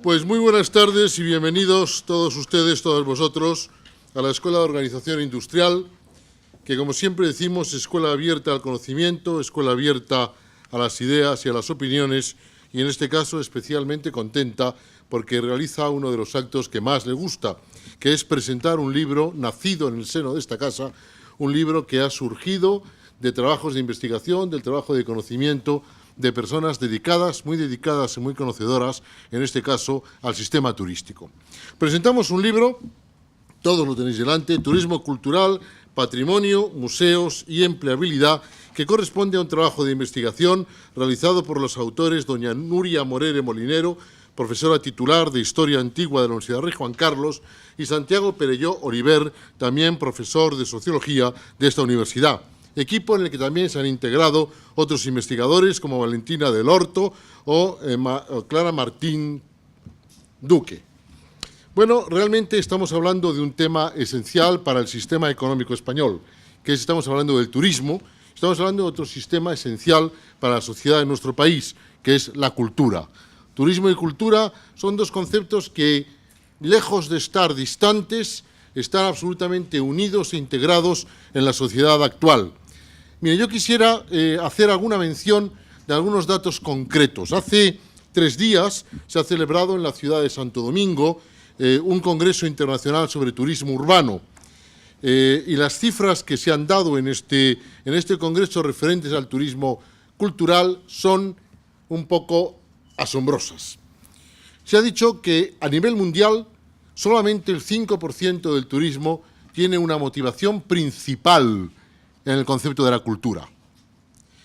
Pues muy buenas tardes y bienvenidos todos ustedes, todos vosotros, a la Escuela de Organización Industrial, que como siempre decimos, es escuela abierta al conocimiento, escuela abierta a las ideas y a las opiniones, y en este caso especialmente contenta porque realiza uno de los actos que más le gusta, que es presentar un libro nacido en el seno de esta casa, un libro que ha surgido de trabajos de investigación, del trabajo de conocimiento, de personas dedicadas y muy conocedoras, en este caso, al sistema turístico. Presentamos un libro, todos lo tenéis delante, Turismo Cultural, Patrimonio, Museos y Empleabilidad, que corresponde a un trabajo de investigación realizado por los autores doña Nuria Morere Molinero, profesora titular de Historia Antigua de la Universidad Rey Juan Carlos, y Santiago Perelló Oliver, también profesor de Sociología de esta universidad. Equipo en el que también se han integrado otros investigadores como Valentina del Horto o Clara Martín Duque. Bueno, realmente estamos hablando de un tema esencial para el sistema económico español, que es, estamos hablando del turismo, estamos hablando de otro sistema esencial para la sociedad de nuestro país, que es la cultura. Turismo y cultura son dos conceptos que, lejos de estar distantes, están absolutamente unidos e integrados en la sociedad actual. Mire, yo quisiera hacer alguna mención de algunos datos concretos. Hace 3 días se ha celebrado en la ciudad de Santo Domingo un congreso internacional sobre turismo urbano. Y las cifras que se han dado en este congreso referentes al turismo cultural son un poco asombrosas. Se ha dicho que a nivel mundial solamente el 5% del turismo tiene una motivación principal en el concepto de la cultura.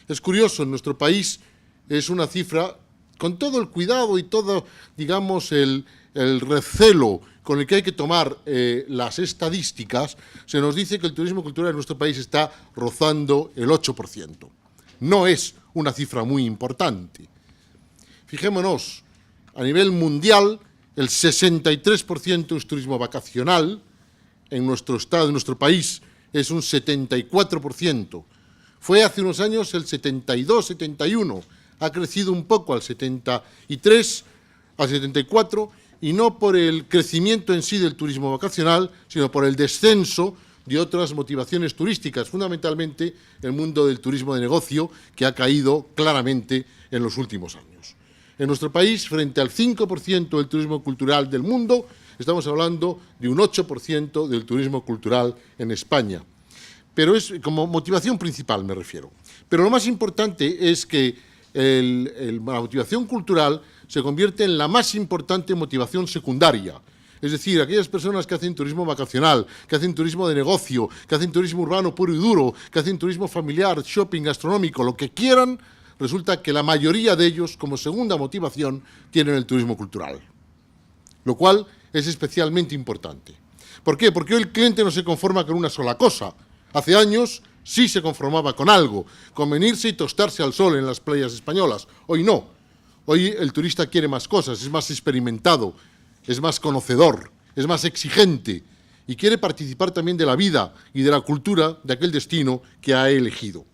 Es curioso, en nuestro país es una cifra, con todo el cuidado y todo, digamos, el recelo con el que hay que tomar las estadísticas, se nos dice que el turismo cultural en nuestro país está rozando el 8%. No es una cifra muy importante. Fijémonos, a nivel mundial, el 63% es turismo vacacional. En nuestro estado, en nuestro país, es un 74%. Fue hace unos años el 72, 71. Ha crecido un poco al 73, al 74, y no por el crecimiento en sí del turismo vacacional, sino por el descenso de otras motivaciones turísticas, fundamentalmente el mundo del turismo de negocio, que ha caído claramente en los últimos años. En nuestro país, frente al 5% del turismo cultural del mundo, estamos hablando de un 8% del turismo cultural en España. Pero es como motivación principal, me refiero. Pero lo más importante es que la motivación cultural se convierte en la más importante motivación secundaria. Es decir, aquellas personas que hacen turismo vacacional, que hacen turismo de negocio, que hacen turismo urbano puro y duro, que hacen turismo familiar, shopping, gastronómico, lo que quieran, resulta que la mayoría de ellos, como segunda motivación, tienen el turismo cultural. Lo cual es especialmente importante. ¿Por qué? Porque hoy el cliente no se conforma con una sola cosa. Hace años sí se conformaba con algo, con venirse y tostarse al sol en las playas españolas. Hoy no. Hoy el turista quiere más cosas, es más experimentado, es más conocedor, es más exigente y quiere participar también de la vida y de la cultura de aquel destino que ha elegido.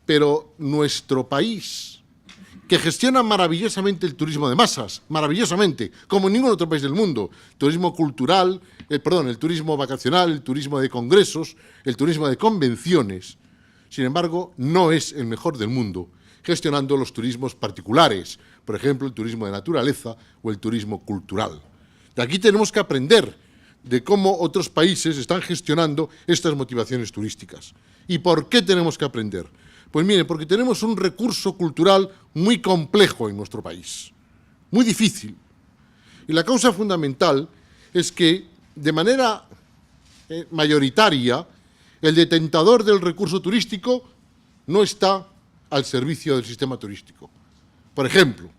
Pero nuestro país, que gestiona maravillosamente el turismo de masas, maravillosamente, como en ningún otro país del mundo, turismo cultural, el turismo vacacional, el turismo de congresos, el turismo de convenciones, sin embargo, no es el mejor del mundo, gestionando los turismos particulares, por ejemplo, el turismo de naturaleza o el turismo cultural. De aquí tenemos que aprender de cómo otros países están gestionando estas motivaciones turísticas. ¿Y por qué tenemos que aprender? Pues miren, porque tenemos un recurso cultural muy complejo en nuestro país, muy difícil. Y la causa fundamental es que, de manera mayoritaria, el detentor del recurso turístico no está al servicio del sistema turístico. Por ejemplo,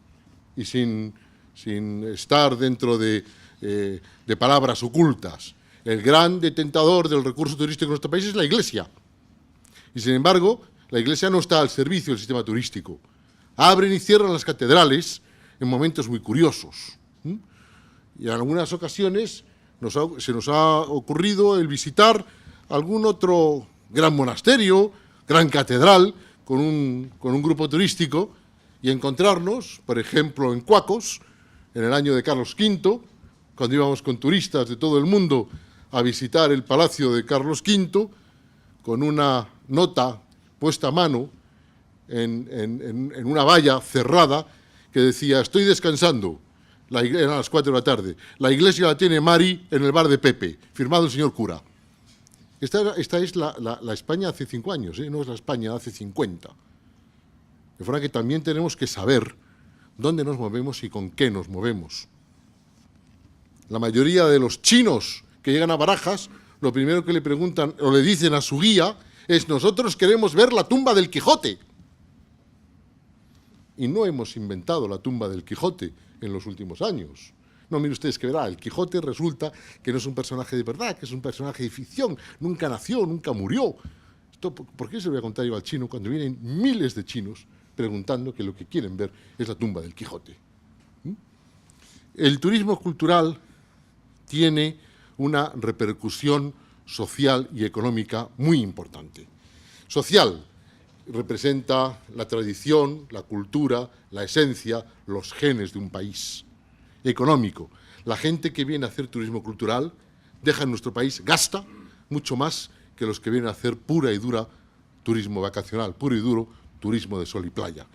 y sin estar dentro de palabras ocultas, el gran detentor del recurso turístico en nuestro país es la Iglesia. Y sin embargo, la Iglesia no está al servicio del sistema turístico. Abren y cierran las catedrales en momentos muy curiosos. Y en algunas ocasiones se nos ha ocurrido el visitar algún otro gran monasterio, gran catedral, con un grupo turístico y encontrarnos, por ejemplo, en Cuacos, en el año de Carlos V, cuando íbamos con turistas de todo el mundo a visitar el palacio de Carlos V, con una nota puesta a mano en una valla cerrada que decía: estoy descansando, eran las 4 de la tarde, la iglesia la tiene Mari en el bar de Pepe, firmado el señor cura. Esta es la España hace 5 años, no es la España de hace 50. De forma que también tenemos que saber dónde nos movemos y con qué nos movemos. La mayoría de los chinos que llegan a Barajas, lo primero que le preguntan o le dicen a su guía es: nosotros queremos ver la tumba del Quijote. Y no hemos inventado la tumba del Quijote en los últimos años. No, miren ustedes que verá, el Quijote resulta que no es un personaje de verdad, que es un personaje de ficción, nunca nació, nunca murió. ¿Por qué se lo voy a contar yo al chino cuando vienen miles de chinos preguntando que lo que quieren ver es la tumba del Quijote? El turismo cultural tiene una repercusión social y económica muy importante. Social, representa la tradición, la cultura, la esencia, los genes de un país. Económico, la gente que viene a hacer turismo cultural deja en nuestro país, gasta mucho más que los que vienen a hacer pura y dura turismo vacacional, puro y duro turismo de sol y playa.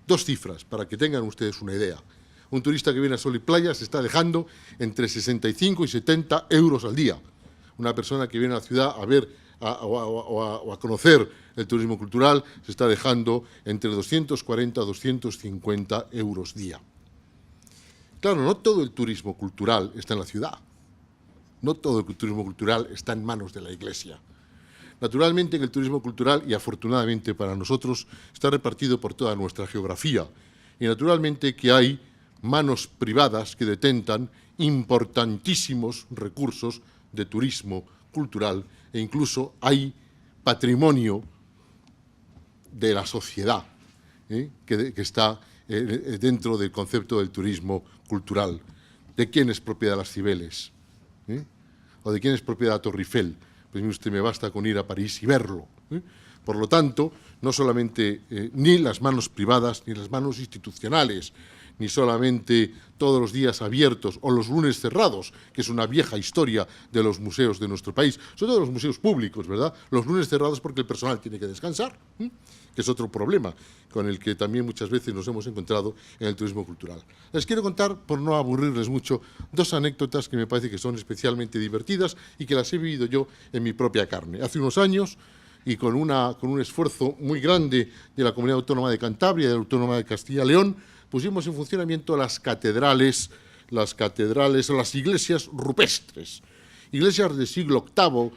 2 cifras para que tengan ustedes una idea. Un turista que viene a sol y playa se está dejando entre 65 y 70 euros al día. Una persona que viene a la ciudad a ver o a conocer el turismo cultural se está dejando entre 240 a 250 euros día. Claro, no todo el turismo cultural está en la ciudad. No todo el turismo cultural está en manos de la Iglesia. Naturalmente, el turismo cultural, y afortunadamente para nosotros, está repartido por toda nuestra geografía. Y naturalmente que hay manos privadas que detentan importantísimos recursos de turismo cultural, e incluso hay patrimonio de la sociedad que está dentro del concepto del turismo cultural. ¿De quién es propiedad las Cibeles? ¿O de quién es propiedad Torre Eiffel? Pues usted, me basta con ir a París y verlo. Por lo tanto, no solamente ni las manos privadas ni las manos institucionales, ni solamente todos los días abiertos o los lunes cerrados, que es una vieja historia de los museos de nuestro país, sobre todo los museos públicos, ¿verdad? Los lunes cerrados porque el personal tiene que descansar, que es otro problema con el que también muchas veces nos hemos encontrado en el turismo cultural. Les quiero contar, por no aburrirles mucho, 2 anécdotas que me parece que son especialmente divertidas y que las he vivido yo en mi propia carne. Hace unos años, y con un esfuerzo muy grande de la Comunidad Autónoma de Cantabria y de la Autónoma de Castilla y León, pusimos en funcionamiento las catedrales o las iglesias rupestres, iglesias del siglo VIII,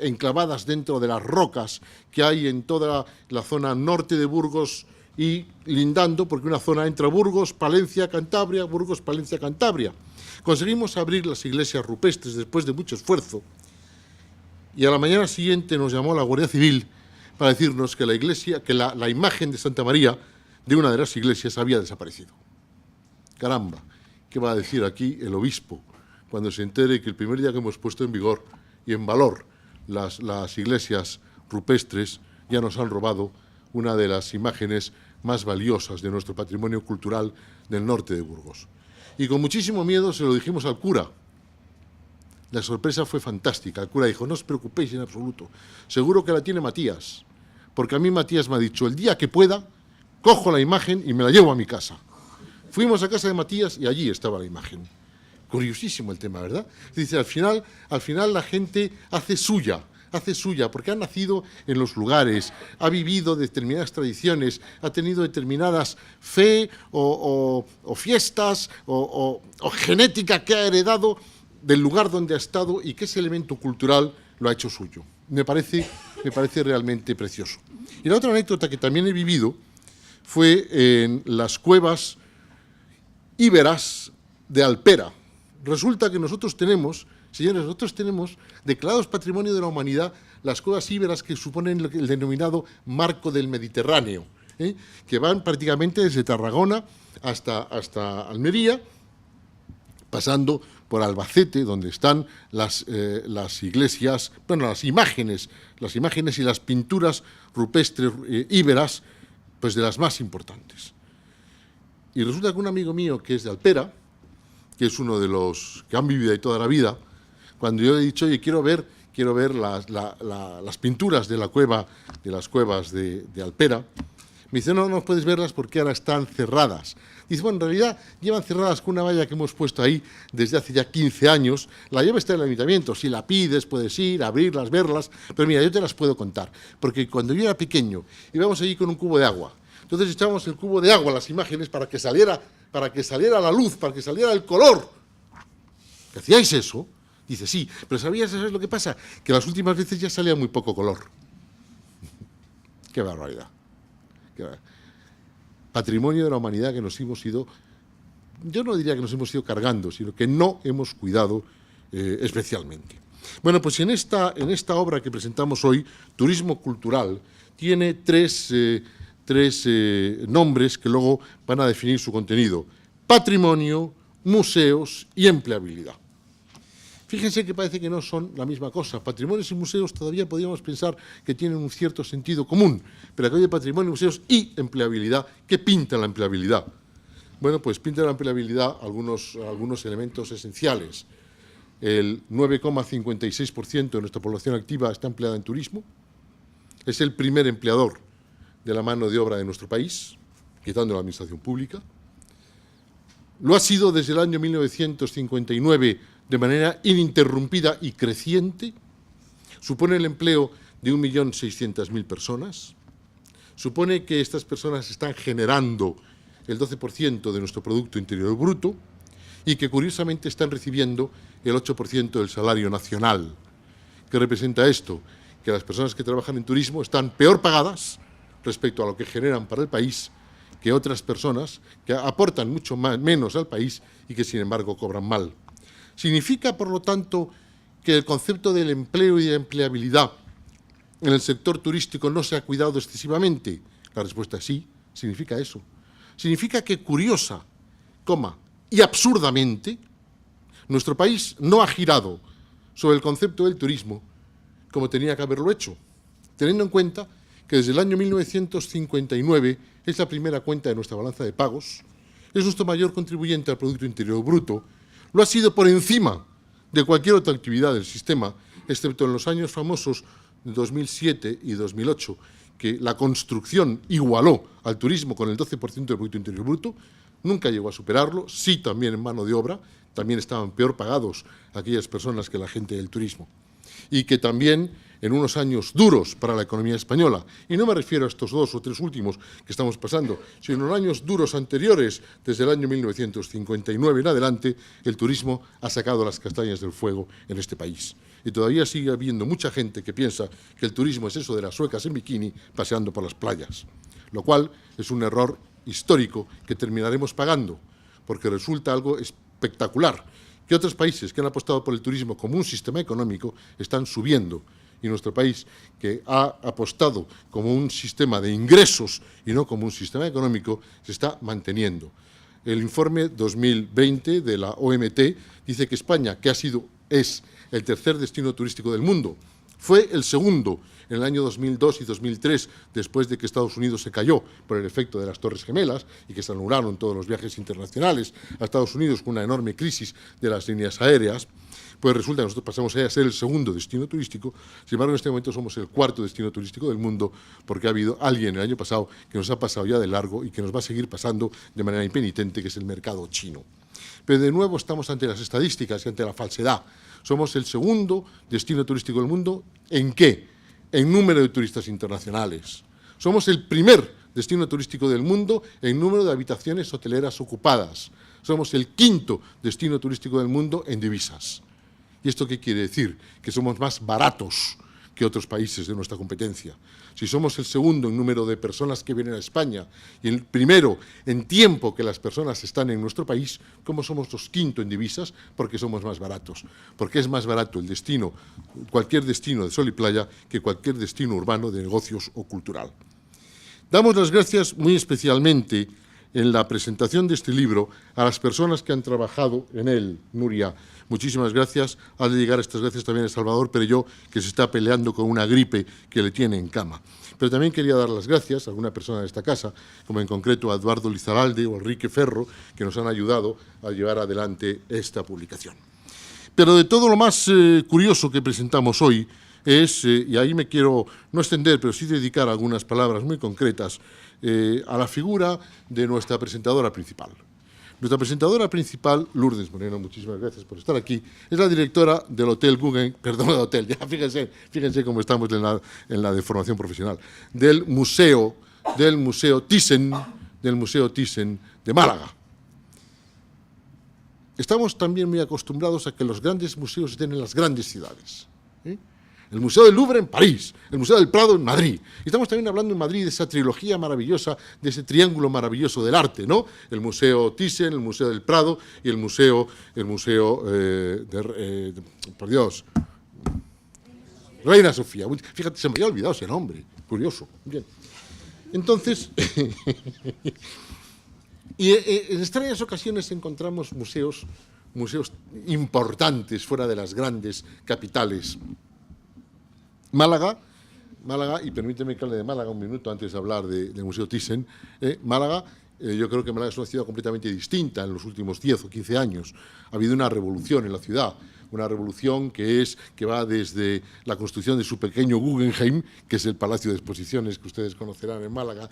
enclavadas dentro de las rocas que hay en toda la zona norte de Burgos y lindando, porque una zona entra Burgos, Palencia, Cantabria, Burgos, Palencia, Cantabria. Conseguimos abrir las iglesias rupestres después de mucho esfuerzo, y a la mañana siguiente nos llamó la Guardia Civil para decirnos que la imagen de Santa María de una de las iglesias había desaparecido. Caramba, ¿qué va a decir aquí el obispo cuando se entere que el primer día que hemos puesto en vigor y en valor las iglesias rupestres ya nos han robado una de las imágenes más valiosas de nuestro patrimonio cultural del norte de Burgos? Y con muchísimo miedo se lo dijimos al cura. La sorpresa fue fantástica. El cura dijo: no os preocupéis en absoluto, seguro que la tiene Matías, porque a mí Matías me ha dicho: el día que pueda, cojo la imagen y me la llevo a mi casa. Fuimos a casa de Matías y allí estaba la imagen. Curiosísimo el tema, ¿verdad? Dice, al final la gente hace suya, porque ha nacido en los lugares, ha vivido determinadas tradiciones, ha tenido determinadas fe o fiestas o genética que ha heredado del lugar donde ha estado, y que ese elemento cultural lo ha hecho suyo. Me parece realmente precioso. Y la otra anécdota que también he vivido fue en las cuevas íberas de Alpera. Resulta que nosotros tenemos declarados Patrimonio de la Humanidad las cuevas íberas, que suponen el denominado marco del Mediterráneo, que van prácticamente desde Tarragona hasta Almería, pasando por Albacete, donde están las iglesias, las imágenes y las pinturas rupestres íberas, pues de las más importantes. Y resulta que un amigo mío que es de Alpera que es uno de los que han vivido ahí toda la vida, cuando yo he dicho, oye, quiero ver las pinturas de la cueva, de las cuevas de Alpera, me dice, no puedes verlas porque ahora están cerradas. Dice, bueno, en realidad llevan cerradas con una valla que hemos puesto ahí desde hace ya 15 años. La llave está en el ayuntamiento. Si la pides, puedes ir, abrirlas, verlas. Pero mira, yo te las puedo contar. Porque cuando yo era pequeño, íbamos allí con un cubo de agua. Entonces echábamos el cubo de agua a las imágenes para que saliera la luz, para que saliera el color. ¿Hacíais eso? Dice, sí, pero ¿sabías lo que pasa? Que las últimas veces ya salía muy poco color. Qué barbaridad. Patrimonio de la humanidad que nos hemos ido, yo no diría que nos hemos ido cargando, sino que no hemos cuidado especialmente. Bueno, pues en esta obra que presentamos hoy, Turismo Cultural, tiene tres nombres que luego van a definir su contenido: patrimonio, museos y empleabilidad. Fíjense que parece que no son la misma cosa. Patrimonios y museos todavía podríamos pensar que tienen un cierto sentido común, pero aquí hay patrimonio, museos y empleabilidad. ¿Qué pinta la empleabilidad? Bueno, pues pinta la empleabilidad algunos elementos esenciales. El 9,56% de nuestra población activa está empleada en turismo. Es el primer empleador de la mano de obra de nuestro país, quitando la administración pública. Lo ha sido desde el año 1959 de manera ininterrumpida y creciente. Supone el empleo de 1.600.000 personas. Supone que estas personas están generando el 12% de nuestro Producto Interior Bruto y que curiosamente están recibiendo el 8% del salario nacional. ¿Qué representa esto? Que las personas que trabajan en turismo están peor pagadas respecto a lo que generan para el país que otras personas que aportan mucho menos al país y que, sin embargo, cobran mal. ¿Significa, por lo tanto, que el concepto del empleo y de empleabilidad en el sector turístico no se ha cuidado excesivamente? La respuesta es sí, significa eso. Significa que, curiosa, y absurdamente, nuestro país no ha girado sobre el concepto del turismo como tenía que haberlo hecho, teniendo en cuenta que desde el año 1959 es la primera cuenta de nuestra balanza de pagos, es nuestro mayor contribuyente al Producto Interior Bruto, lo ha sido por encima de cualquier otra actividad del sistema, excepto en los años famosos de 2007 y 2008, que la construcción igualó al turismo con el 12% del Producto Interior Bruto, nunca llegó a superarlo, sí también en mano de obra, también estaban peor pagados aquellas personas que la gente del turismo. Y que también en unos años duros para la economía española, y no me refiero a estos 2 o 3 últimos que estamos pasando, sino en años duros anteriores, desde el año 1959 en adelante, el turismo ha sacado las castañas del fuego en este país. Y todavía sigue habiendo mucha gente que piensa que el turismo es eso de las suecas en bikini paseando por las playas, lo cual es un error histórico que terminaremos pagando, porque resulta algo espectacular que otros países que han apostado por el turismo como un sistema económico están subiendo, y nuestro país, que ha apostado como un sistema de ingresos y no como un sistema económico, se está manteniendo. El informe 2020 de la OMT dice que España, que es el tercer destino turístico del mundo, fue el segundo en el año 2002 y 2003, después de que Estados Unidos se cayó por el efecto de las Torres Gemelas y que se anularon todos los viajes internacionales a Estados Unidos con una enorme crisis de las líneas aéreas, pues resulta que nosotros pasamos a ser el segundo destino turístico. Sin embargo, en este momento somos el cuarto destino turístico del mundo, porque ha habido alguien el año pasado que nos ha pasado ya de largo y que nos va a seguir pasando de manera impenitente, que es el mercado chino. Pero de nuevo estamos ante las estadísticas y ante la falsedad. Somos el segundo destino turístico del mundo. ¿En qué? En número de turistas internacionales. Somos el primer destino turístico del mundo en número de habitaciones hoteleras ocupadas. Somos el quinto destino turístico del mundo en divisas. ¿Y esto qué quiere decir? Que somos más baratos que otros países de nuestra competencia. Si somos el segundo en número de personas que vienen a España y el primero en tiempo que las personas están en nuestro país, ¿cómo somos los quinto en divisas? Porque somos más baratos. Porque es más barato el destino, cualquier destino de sol y playa, que cualquier destino urbano de negocios o cultural. Damos las gracias muy especialmente en la presentación de este libro a las personas que han trabajado en él. Nuria, muchísimas gracias. Haz de llegar estas gracias también a Salvador Perelló, que se está peleando con una gripe que le tiene en cama. Pero también quería dar las gracias a alguna persona de esta casa, como en concreto a Eduardo Lizarralde o a Enrique Ferro, que nos han ayudado a llevar adelante esta publicación. Pero de todo lo más curioso que presentamos hoy es, y ahí me quiero no extender, pero sí dedicar algunas palabras muy concretas a la figura de nuestra presentadora principal. Nuestra presentadora principal, Lourdes Moreno, muchísimas gracias por estar aquí, es la directora del Hotel Guggenheim, perdón, del hotel, ya fíjense cómo estamos en la deformación profesional, del Museo Thyssen de Málaga. Estamos también muy acostumbrados a que los grandes museos estén en las grandes ciudades. El Museo del Louvre en París, el Museo del Prado en Madrid. Y estamos también hablando en Madrid de esa trilogía maravillosa, de ese triángulo maravilloso del arte, ¿no? El Museo Thyssen, el Museo del Prado y el Museo por Dios, Reina Sofía. Fíjate, se me había olvidado ese nombre, curioso. Bien. Entonces, y en extrañas ocasiones encontramos museos importantes fuera de las grandes capitales. Málaga, y permíteme que hable de Málaga un minuto antes de hablar del Museo Thyssen. Málaga, yo creo que Málaga es una ciudad completamente distinta en los últimos 10 o 15 años. Ha habido una revolución en la ciudad, una revolución que va desde la construcción de su pequeño Guggenheim, que es el Palacio de Exposiciones que ustedes conocerán en Málaga,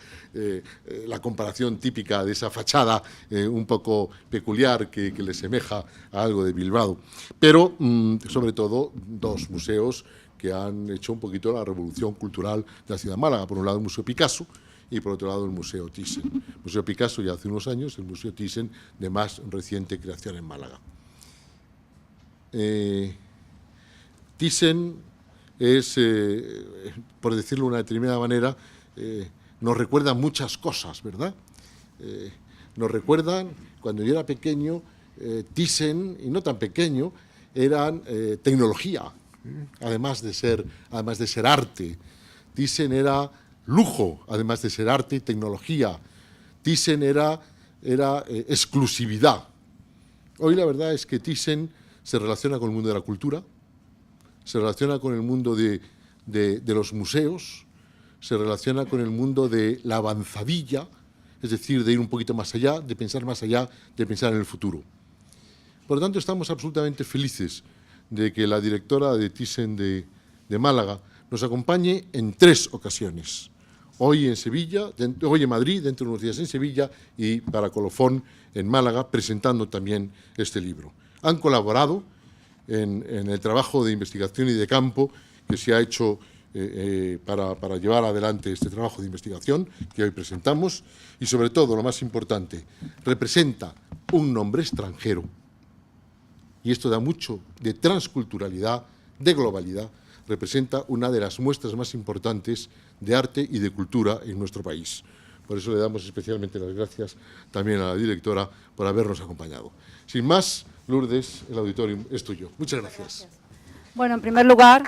la comparación típica de esa fachada un poco peculiar que le semeja a algo de Bilbao, pero sobre todo dos museos que han hecho un poquito la revolución cultural de la ciudad de Málaga. Por un lado el Museo Picasso y por otro lado el Museo Thyssen. El Museo Picasso ya hace unos años, el Museo Thyssen de más reciente creación en Málaga. Thyssen es, por decirlo de una determinada manera, nos recuerda muchas cosas, ¿verdad? Nos recuerdan, cuando yo era pequeño, Thyssen, y no tan pequeño, eran tecnología, además de ser arte. Thyssen era lujo, además de ser arte y tecnología. Thyssen era exclusividad. Hoy la verdad es que Thyssen se relaciona con el mundo de la cultura, se relaciona con el mundo de los museos, se relaciona con el mundo de la avanzadilla, es decir, de ir un poquito más allá, de pensar en el futuro. Por lo tanto, estamos absolutamente felices de que la directora de Thyssen de Málaga nos acompañe en 3 ocasiones. Hoy en Madrid, dentro de unos días en Sevilla y para Colofón en Málaga, presentando también este libro. Han colaborado en el trabajo de investigación y de campo que se ha hecho para llevar adelante este trabajo de investigación que hoy presentamos y, sobre todo, lo más importante, representa un nombre extranjero. Y esto da mucho de transculturalidad, de globalidad, representa una de las muestras más importantes de arte y de cultura en nuestro país. Por eso le damos especialmente las gracias también a la directora por habernos acompañado. Sin más, Lourdes, el auditorio es tuyo. Muchas gracias. Bueno, en primer lugar,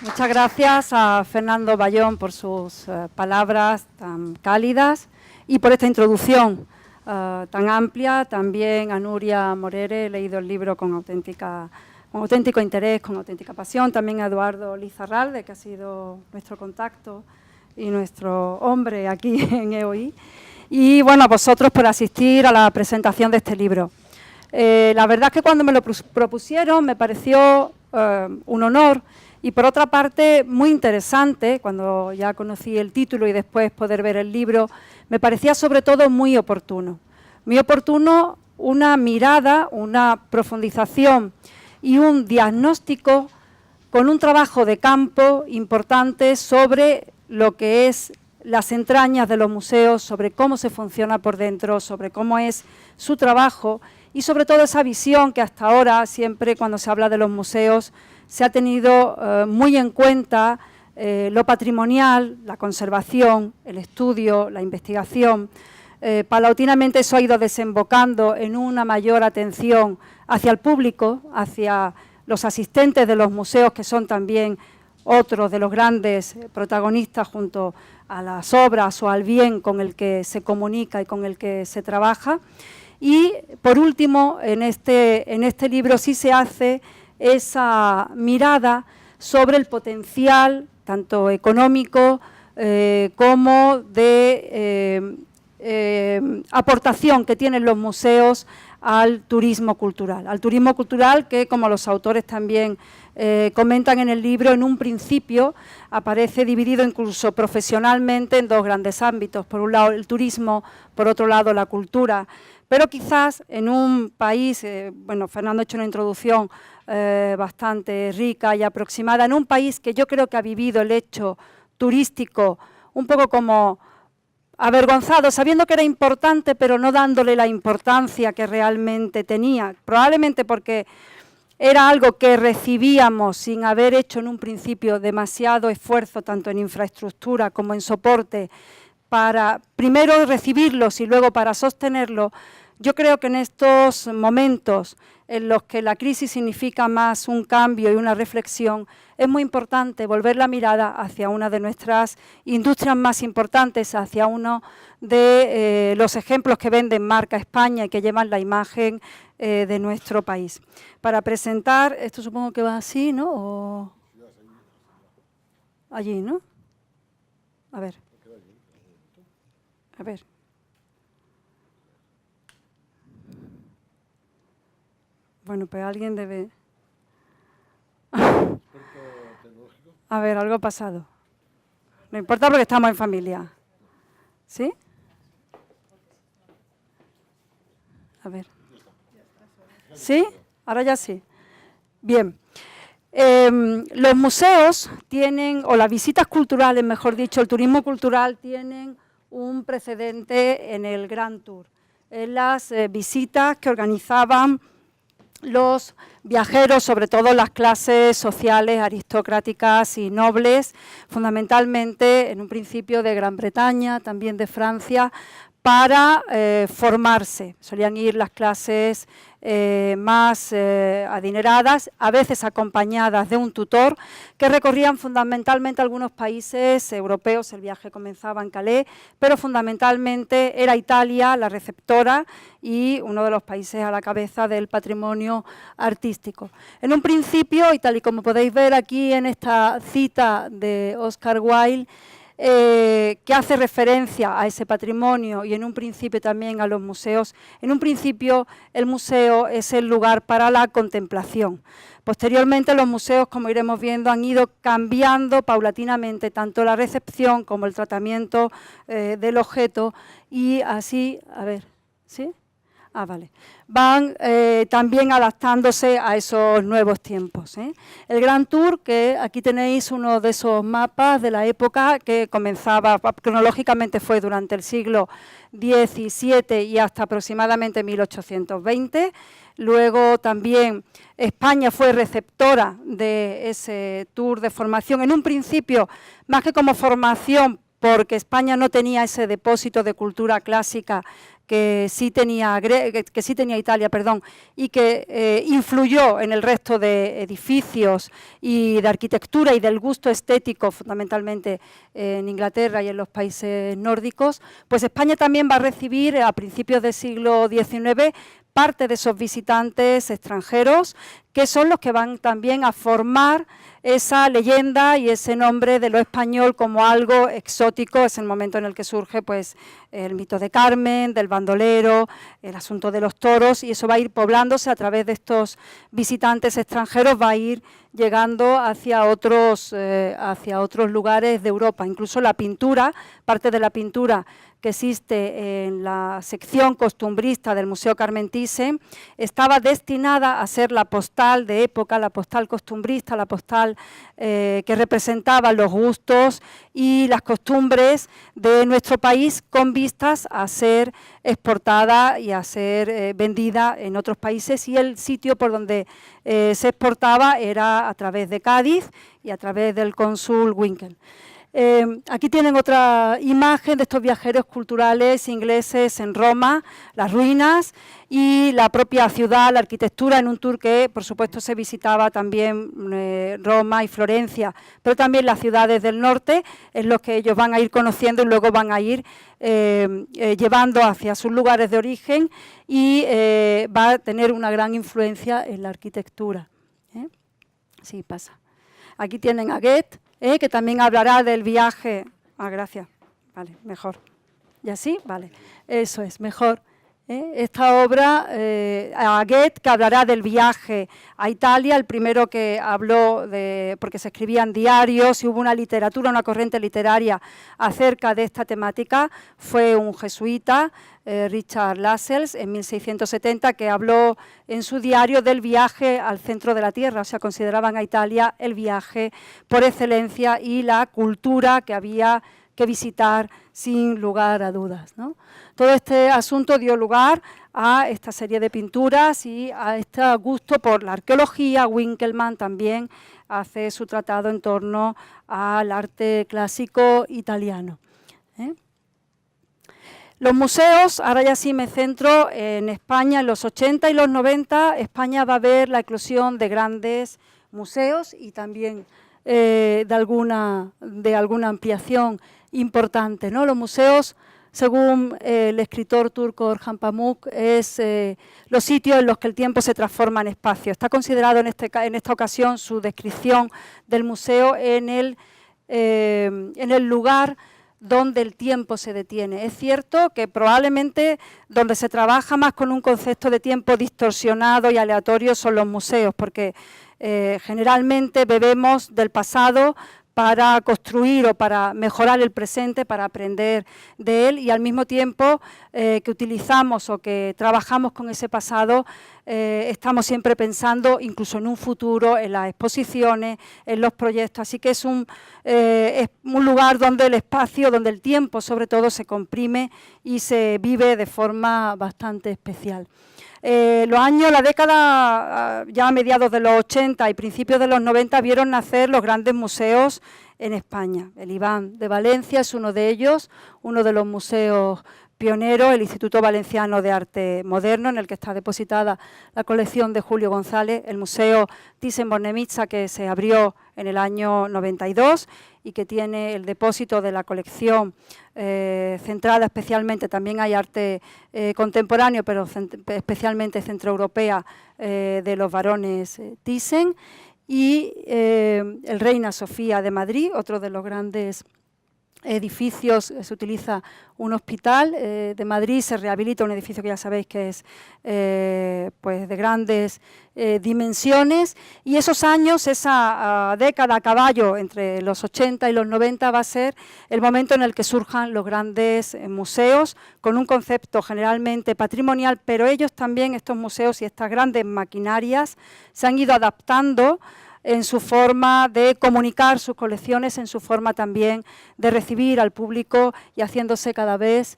muchas gracias a Fernando Bayón por sus palabras tan cálidas y por esta introducción tan amplia. También a Nuria Morere, he leído el libro con auténtico interés, con auténtica pasión. También a Eduardo Lizarralde, que ha sido nuestro contacto y nuestro hombre aquí en EOI. Y bueno, a vosotros por asistir a la presentación de este libro. La verdad es que cuando me lo propusieron me pareció un honor y por otra parte muy interesante, cuando ya conocí el título y después poder ver el libro, me parecía sobre todo muy oportuno. Muy oportuno una mirada, una profundización y un diagnóstico con un trabajo de campo importante sobre lo que es las entrañas de los museos, sobre cómo se funciona por dentro, sobre cómo es su trabajo y sobre todo esa visión que hasta ahora, siempre cuando se habla de los museos, se ha tenido muy en cuenta lo patrimonial, la conservación, el estudio, la investigación. Paulatinamente eso ha ido desembocando en una mayor atención hacia el público, hacia los asistentes de los museos, que son también otro de los grandes protagonistas junto a las obras o al bien con el que se comunica y con el que se trabaja. Y, por último, en este libro sí se hace esa mirada sobre el potencial, tanto económico como de aportación que tienen los museos al turismo cultural que, como los autores también comentan en el libro, en un principio aparece dividido incluso profesionalmente en dos grandes ámbitos, por un lado el turismo, por otro lado la cultura, pero quizás en un país, bueno, Fernando ha hecho una introducción bastante rica y aproximada, en un país que yo creo que ha vivido el hecho turístico un poco como avergonzado, sabiendo que era importante, pero no dándole la importancia que realmente tenía, probablemente porque era algo que recibíamos sin haber hecho en un principio demasiado esfuerzo, tanto en infraestructura como en soporte, para primero recibirlos y luego para sostenerlo. Yo creo que en estos momentos en los que la crisis significa más un cambio y una reflexión, es muy importante volver la mirada hacia una de nuestras industrias más importantes, hacia uno de los ejemplos que venden marca España y que llevan la imagen de nuestro país. Para presentar, esto supongo que va así, ¿no? O allí, ¿no? A ver. A ver. Bueno, pues alguien debe... A ver, algo ha pasado. No importa porque estamos en familia. ¿Sí? A ver. ¿Sí? Ahora ya sí. Bien. Los museos tienen, o las visitas culturales, mejor dicho, el turismo cultural, tienen un precedente en el Grand Tour. En las visitas que organizaban los viajeros, sobre todo las clases sociales, aristocráticas y nobles, fundamentalmente en un principio de Gran Bretaña, también de Francia, para formarse. Solían ir las clases más adineradas, a veces acompañadas de un tutor, que recorrían fundamentalmente algunos países europeos. El viaje comenzaba en Calais, pero fundamentalmente era Italia la receptora y uno de los países a la cabeza del patrimonio artístico. En un principio, y tal y como podéis ver aquí en esta cita de Oscar Wilde, que hace referencia a ese patrimonio y en un principio también a los museos. En un principio el museo es el lugar para la contemplación. Posteriormente los museos, como iremos viendo, han ido cambiando paulatinamente tanto la recepción como el tratamiento del objeto y así, a ver, ¿sí? Ah, vale. Van también adaptándose a esos nuevos tiempos. El Grand Tour, que aquí tenéis uno de esos mapas de la época que comenzaba, cronológicamente fue durante el siglo XVII y hasta aproximadamente 1820. Luego también España fue receptora de ese tour de formación, en un principio más que como formación, porque España no tenía ese depósito de cultura clásica que sí tenía Italia, y que influyó en el resto de edificios y de arquitectura y del gusto estético, fundamentalmente en Inglaterra y en los países nórdicos. Pues España también va a recibir a principios del siglo XIX parte de esos visitantes extranjeros, que son los que van también a formar esa leyenda y ese nombre de lo español como algo exótico. Es el momento en el que surge pues, el mito de Carmen, del bandolero, el asunto de los toros, y eso va a ir poblándose a través de estos visitantes extranjeros, va a ir llegando hacia otros lugares de Europa. Incluso la pintura, parte de la pintura que existe en la sección costumbrista del Museo Carmen Thyssen, estaba destinada a ser la postal de época, la postal costumbrista, la postal que representaba los gustos y las costumbres de nuestro país, con vistas a ser exportada y a ser vendida en otros países, y el sitio por donde se exportaba era a través de Cádiz y a través del cónsul Winkel. Aquí tienen otra imagen de estos viajeros culturales ingleses en Roma, las ruinas y la propia ciudad, la arquitectura, en un tour que, por supuesto, se visitaba también Roma y Florencia, pero también las ciudades del norte, es lo que ellos van a ir conociendo y luego van a ir llevando hacia sus lugares de origen y va a tener una gran influencia en la arquitectura. Sí, pasa. Aquí tienen a Goethe, que también hablará del viaje. Gracias. Vale, mejor. ¿Y así? Vale. Eso es, mejor. Esta obra, a Goethe, que hablará del viaje a Italia, el primero que habló, porque se escribían diarios y hubo una literatura, una corriente literaria acerca de esta temática, fue un jesuita, Richard Lascelles, en 1670, que habló en su diario del viaje al centro de la Tierra, o sea, consideraban a Italia el viaje por excelencia y la cultura que había que visitar sin lugar a dudas, ¿no? Todo este asunto dio lugar a esta serie de pinturas y a este gusto por la arqueología. Winkelmann también hace su tratado en torno al arte clásico italiano. Los museos, ahora ya sí me centro en España, en los 80 y los 90, España va a ver la eclosión de grandes museos y también de alguna ampliación importante, ¿no? Los museos, según el escritor turco Orhan Pamuk, es los sitios en los que el tiempo se transforma en espacio. Está considerado en esta ocasión su descripción del museo en el lugar donde el tiempo se detiene. Es cierto que probablemente donde se trabaja más con un concepto de tiempo distorsionado y aleatorio son los museos, porque generalmente bebemos del pasado para construir o para mejorar el presente, para aprender de él, y al mismo tiempo que utilizamos o que trabajamos con ese pasado, estamos siempre pensando incluso en un futuro, en las exposiciones, en los proyectos. Así que es un lugar donde el espacio, donde el tiempo sobre todo se comprime y se vive de forma bastante especial. La década, ya a mediados de los 80 y principios de los 90, vieron nacer los grandes museos en España. El Iván de Valencia es uno de ellos, uno de los museos pioneros, el Instituto Valenciano de Arte Moderno, en el que está depositada la colección de Julio González, el Museo Thyssen-Bornemisza, que se abrió en el año 92 y que tiene el depósito de la colección centrada especialmente, también hay arte contemporáneo, pero especialmente centroeuropea, de los varones Thyssen, y el Reina Sofía de Madrid, otro de los grandes edificios. Se utiliza un hospital de Madrid, se rehabilita un edificio que ya sabéis que es pues de grandes dimensiones, y esos años, esa década a caballo entre los 80 y los 90 va a ser el momento en el que surjan los grandes museos con un concepto generalmente patrimonial, pero ellos también, estos museos y estas grandes maquinarias, se han ido adaptando en su forma de comunicar sus colecciones, en su forma también de recibir al público y haciéndose cada vez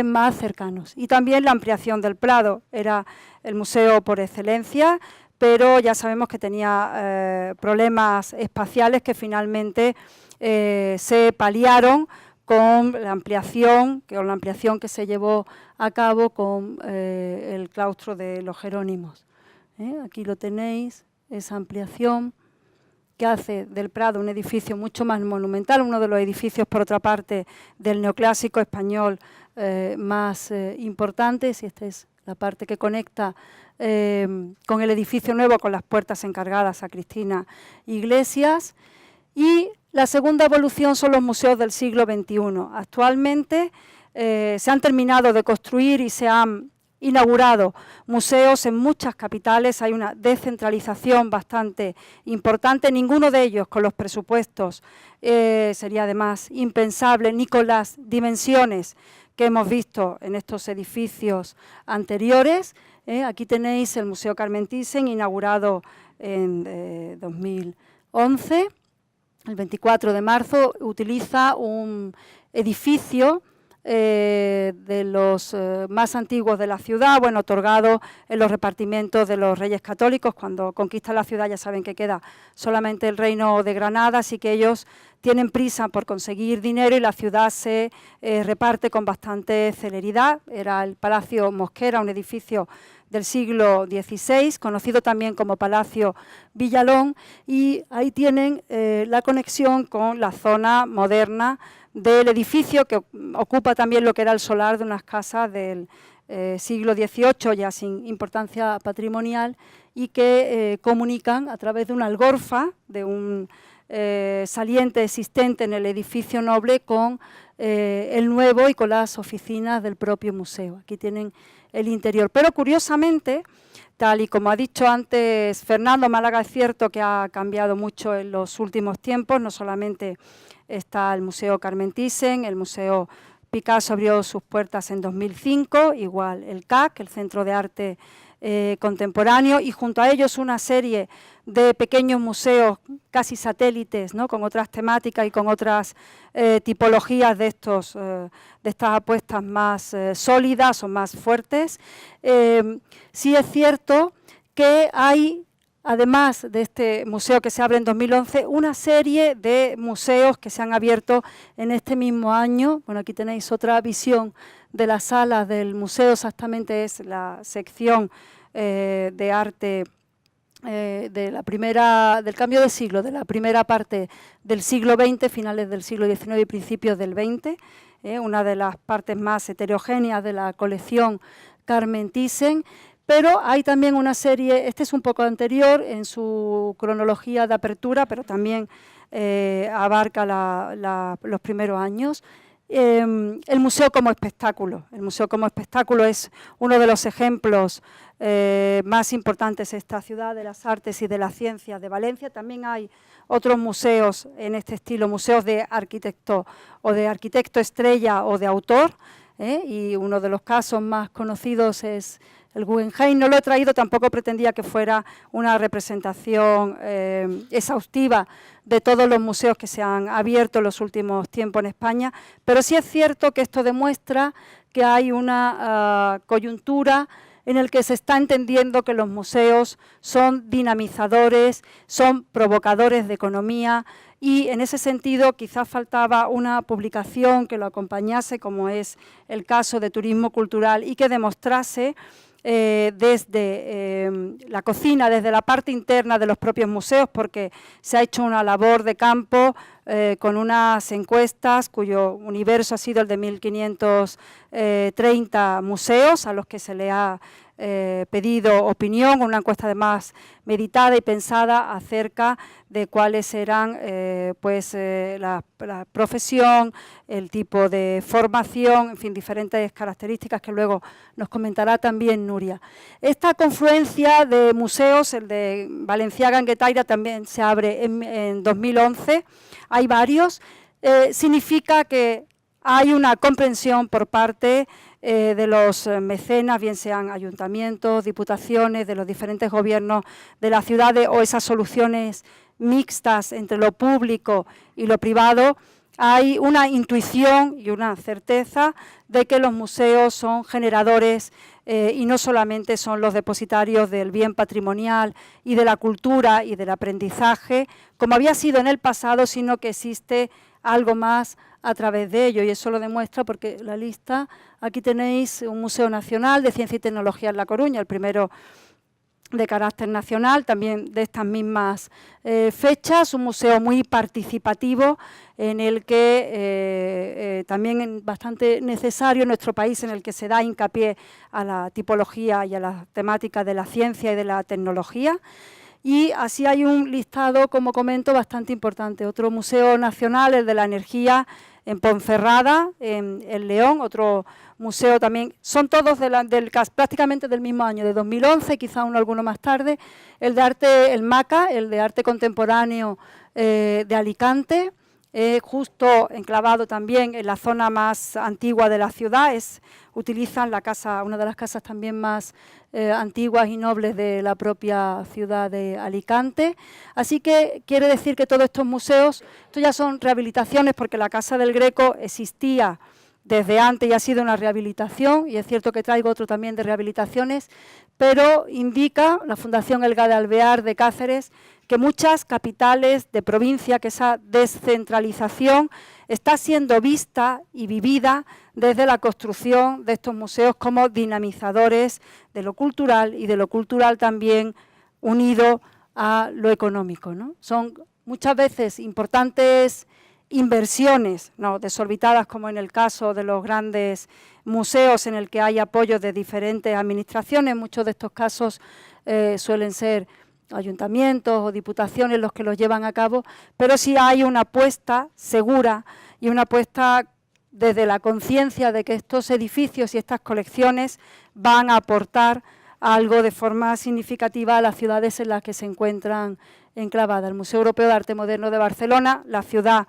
más cercanos. Y también la ampliación del Prado, era el museo por excelencia, pero ya sabemos que tenía problemas espaciales que finalmente se paliaron con la ampliación que se llevó a cabo con el claustro de los Jerónimos. Aquí lo tenéis, esa ampliación que hace del Prado un edificio mucho más monumental, uno de los edificios, por otra parte, del neoclásico español más importantes, y esta es la parte que conecta con el edificio nuevo, con las puertas encargadas a Cristina Iglesias. Y la segunda evolución son los museos del siglo XXI. Actualmente se han terminado de construir y se han inaugurado museos en muchas capitales, hay una descentralización bastante importante, ninguno de ellos con los presupuestos sería además impensable, ni con las dimensiones que hemos visto en estos edificios anteriores. Aquí tenéis el Museo Carmen Thyssen, inaugurado en 2011, el 24 de marzo, utiliza un edificio de los más antiguos de la ciudad, bueno, otorgado en los repartimientos de los Reyes Católicos. Cuando conquistan la ciudad ya saben que queda solamente el Reino de Granada, así que ellos tienen prisa por conseguir dinero y la ciudad se reparte con bastante celeridad. Era el Palacio Mosquera, un edificio del siglo XVI, conocido también como Palacio Villalón, y ahí tienen la conexión con la zona moderna del edificio, que ocupa también lo que era el solar de unas casas del siglo XVIII, ya sin importancia patrimonial, y que comunican a través de una algorfa, de un saliente existente en el edificio noble con el nuevo y con las oficinas del propio museo. Aquí tienen el interior. Pero curiosamente, tal y como ha dicho antes Fernando, Málaga es cierto que ha cambiado mucho en los últimos tiempos. No solamente está el Museo Carmen Thyssen, el Museo Picasso abrió sus puertas en 2005, igual el CAC, el Centro de Arte Contemporáneo, y junto a ellos una serie de pequeños museos casi satélites, ¿no?, con otras temáticas y con otras tipologías de estas apuestas más sólidas o más fuertes. Sí es cierto que hay, además de este museo que se abre en 2011, una serie de museos que se han abierto en este mismo año. Bueno, aquí tenéis otra visión de la sala del museo, exactamente es la sección de arte del cambio de siglo, de la primera parte del siglo XX, finales del siglo XIX y principios del XX, una de las partes más heterogéneas de la colección Carmen Thyssen. Pero hay también una serie, este es un poco anterior en su cronología de apertura, pero también abarca los primeros años. El museo como espectáculo. El museo como espectáculo es uno de los ejemplos más importantes de esta ciudad de las artes y de las ciencias de Valencia. También hay otros museos en este estilo, museos de arquitecto o de arquitecto estrella o de autor, y uno de los casos más conocidos es el Guggenheim. No lo he traído, tampoco pretendía que fuera una representación exhaustiva de todos los museos que se han abierto en los últimos tiempos en España, pero sí es cierto que esto demuestra que hay una coyuntura en el que se está entendiendo que los museos son dinamizadores, son provocadores de economía, y en ese sentido quizás faltaba una publicación que lo acompañase, como es el caso de Turismo Cultural, y que demostrase desde la cocina, desde la parte interna de los propios museos, porque se ha hecho una labor de campo con unas encuestas cuyo universo ha sido el de 1.530 museos a los que se le ha pedido opinión, una encuesta además meditada y pensada acerca de cuáles eran la profesión, el tipo de formación, en fin, diferentes características que luego nos comentará también Nuria. Esta confluencia de museos, el de Balenciaga en Guetaira también se abre en 2011, hay varios, significa que hay una comprensión por parte de los mecenas, bien sean ayuntamientos, diputaciones, de los diferentes gobiernos de las ciudades, o esas soluciones mixtas entre lo público y lo privado. Hay una intuición y una certeza de que los museos son generadores y no solamente son los depositarios del bien patrimonial y de la cultura y del aprendizaje, como había sido en el pasado, sino que existe algo más a través de ello, y eso lo demuestra porque la lista, aquí tenéis un Museo Nacional de Ciencia y Tecnología en La Coruña, el primero de carácter nacional, también de estas mismas fechas, un museo muy participativo en el que también es bastante necesario en nuestro país, en el que se da hincapié a la tipología y a la temática de la ciencia y de la tecnología. Y así hay un listado, como comento, bastante importante. Otro museo nacional, el de la energía, en Ponferrada, en León, otro museo también. Son todos prácticamente del mismo año, de 2011, quizá alguno más tarde. El de arte, el MACA, el de arte contemporáneo de Alicante, justo enclavado también en la zona más antigua de la ciudad. Utilizan la casa, una de las casas también más antiguas y nobles de la propia ciudad de Alicante. Así que quiere decir que todos estos museos, esto ya son rehabilitaciones, porque la Casa del Greco existía desde antes y ha sido una rehabilitación, y es cierto que traigo otro también de rehabilitaciones, pero indica la Fundación Elga de Alvear de Cáceres que muchas capitales de provincia, que esa descentralización está siendo vista y vivida desde la construcción de estos museos como dinamizadores de lo cultural y de lo cultural también unido a lo económico, ¿no? Son muchas veces importantes inversiones, no desorbitadas, como en el caso de los grandes museos en el que hay apoyo de diferentes administraciones. Muchos de estos casos suelen ser ayuntamientos o diputaciones los que los llevan a cabo, pero sí hay una apuesta segura y una apuesta desde la conciencia de que estos edificios y estas colecciones van a aportar algo de forma significativa a las ciudades en las que se encuentran enclavadas. El Museo Europeo de Arte Moderno de Barcelona, la ciudad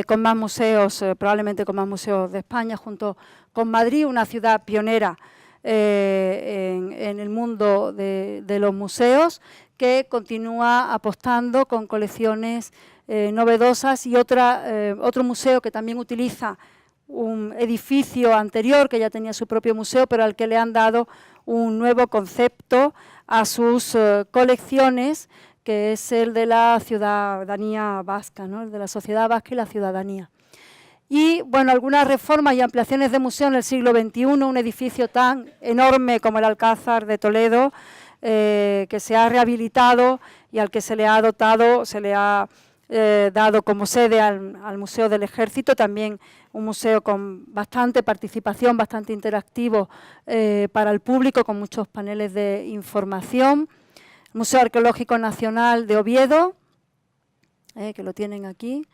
con más museos, probablemente con más museos de España, junto con Madrid, una ciudad pionera en el mundo de los museos, que continúa apostando con colecciones novedosas, y otro museo que también utiliza un edificio anterior que ya tenía su propio museo, pero al que le han dado un nuevo concepto a sus colecciones, que es el de la ciudadanía vasca, ¿no? El de la sociedad vasca y la ciudadanía. Y, bueno, algunas reformas y ampliaciones de museo en el siglo XXI, un edificio tan enorme como el Alcázar de Toledo, que se ha rehabilitado y al que se le ha dotado, se le ha dado como sede al Museo del Ejército, también un museo con bastante participación, bastante interactivo para el público, con muchos paneles de información. Museo Arqueológico Nacional de Oviedo, que lo tienen aquí.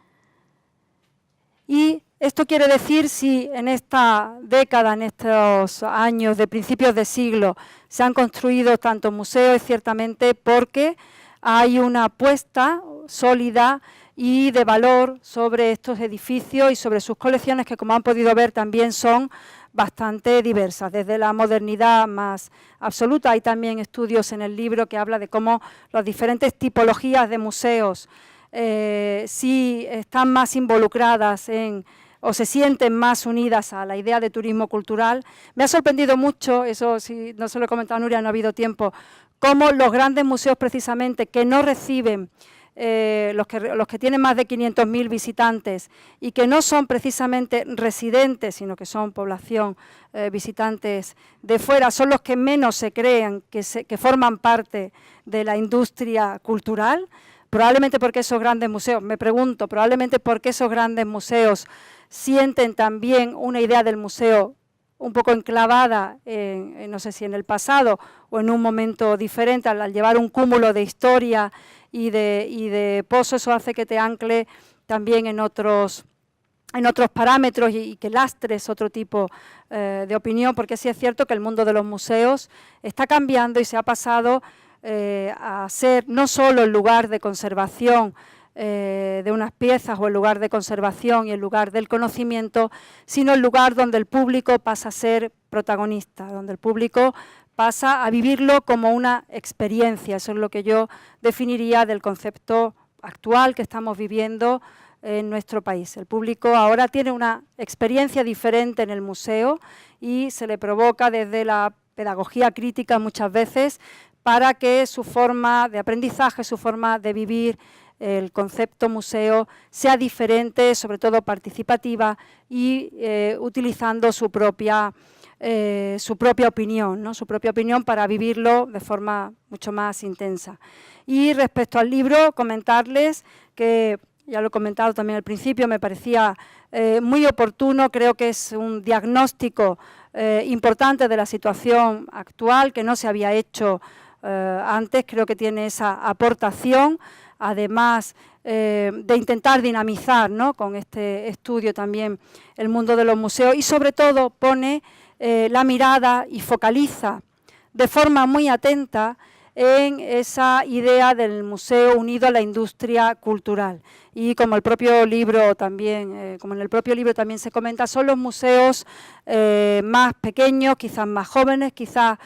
Y esto quiere decir, si en esta década, en estos años de principios de siglo, se han construido tantos museos, es ciertamente porque hay una apuesta sólida y de valor sobre estos edificios y sobre sus colecciones, que, como han podido ver, también son bastante diversas, desde la modernidad más absoluta. Hay también estudios en el libro que habla de cómo las diferentes tipologías de museos sí están más involucradas o se sienten más unidas a la idea de turismo cultural. Me ha sorprendido mucho, eso si no se lo he comentado a Nuria, no ha habido tiempo, cómo los grandes museos precisamente que no reciben los que tienen más de 500.000 visitantes y que no son precisamente residentes, sino que son población visitantes de fuera, son los que menos se creen que forman parte de la industria cultural, probablemente porque esos grandes museos, me pregunto, probablemente porque esos grandes museos sienten también una idea del museo un poco enclavada, no sé si en el pasado o en un momento diferente, al llevar un cúmulo de historia y de pozo. Eso hace que te ancle también en otros parámetros y que lastres otro tipo de opinión, porque sí es cierto que el mundo de los museos está cambiando y se ha pasado a ser no solo el lugar de conservación de unas piezas o el lugar de conservación y el lugar del conocimiento, sino el lugar donde el público pasa a ser protagonista, donde el público pasa a vivirlo como una experiencia. Eso es lo que yo definiría del concepto actual que estamos viviendo en nuestro país. El público ahora tiene una experiencia diferente en el museo y se le provoca desde la pedagogía crítica muchas veces para que su forma de aprendizaje, su forma de vivir el concepto museo sea diferente, sobre todo participativa y utilizando su propia opinión, ¿no? Su propia opinión para vivirlo de forma mucho más intensa. Y respecto al libro, comentarles que, ya lo he comentado también al principio, me parecía muy oportuno, creo que es un diagnóstico importante de la situación actual, que no se había hecho antes. Creo que tiene esa aportación, además de intentar dinamizar, ¿no?, con este estudio también el mundo de los museos, y sobre todo pone la mirada y focaliza de forma muy atenta en esa idea del museo unido a la industria cultural. Y como el propio libro también, como en el propio libro también se comenta, son los museos más pequeños, quizás más jóvenes, quizás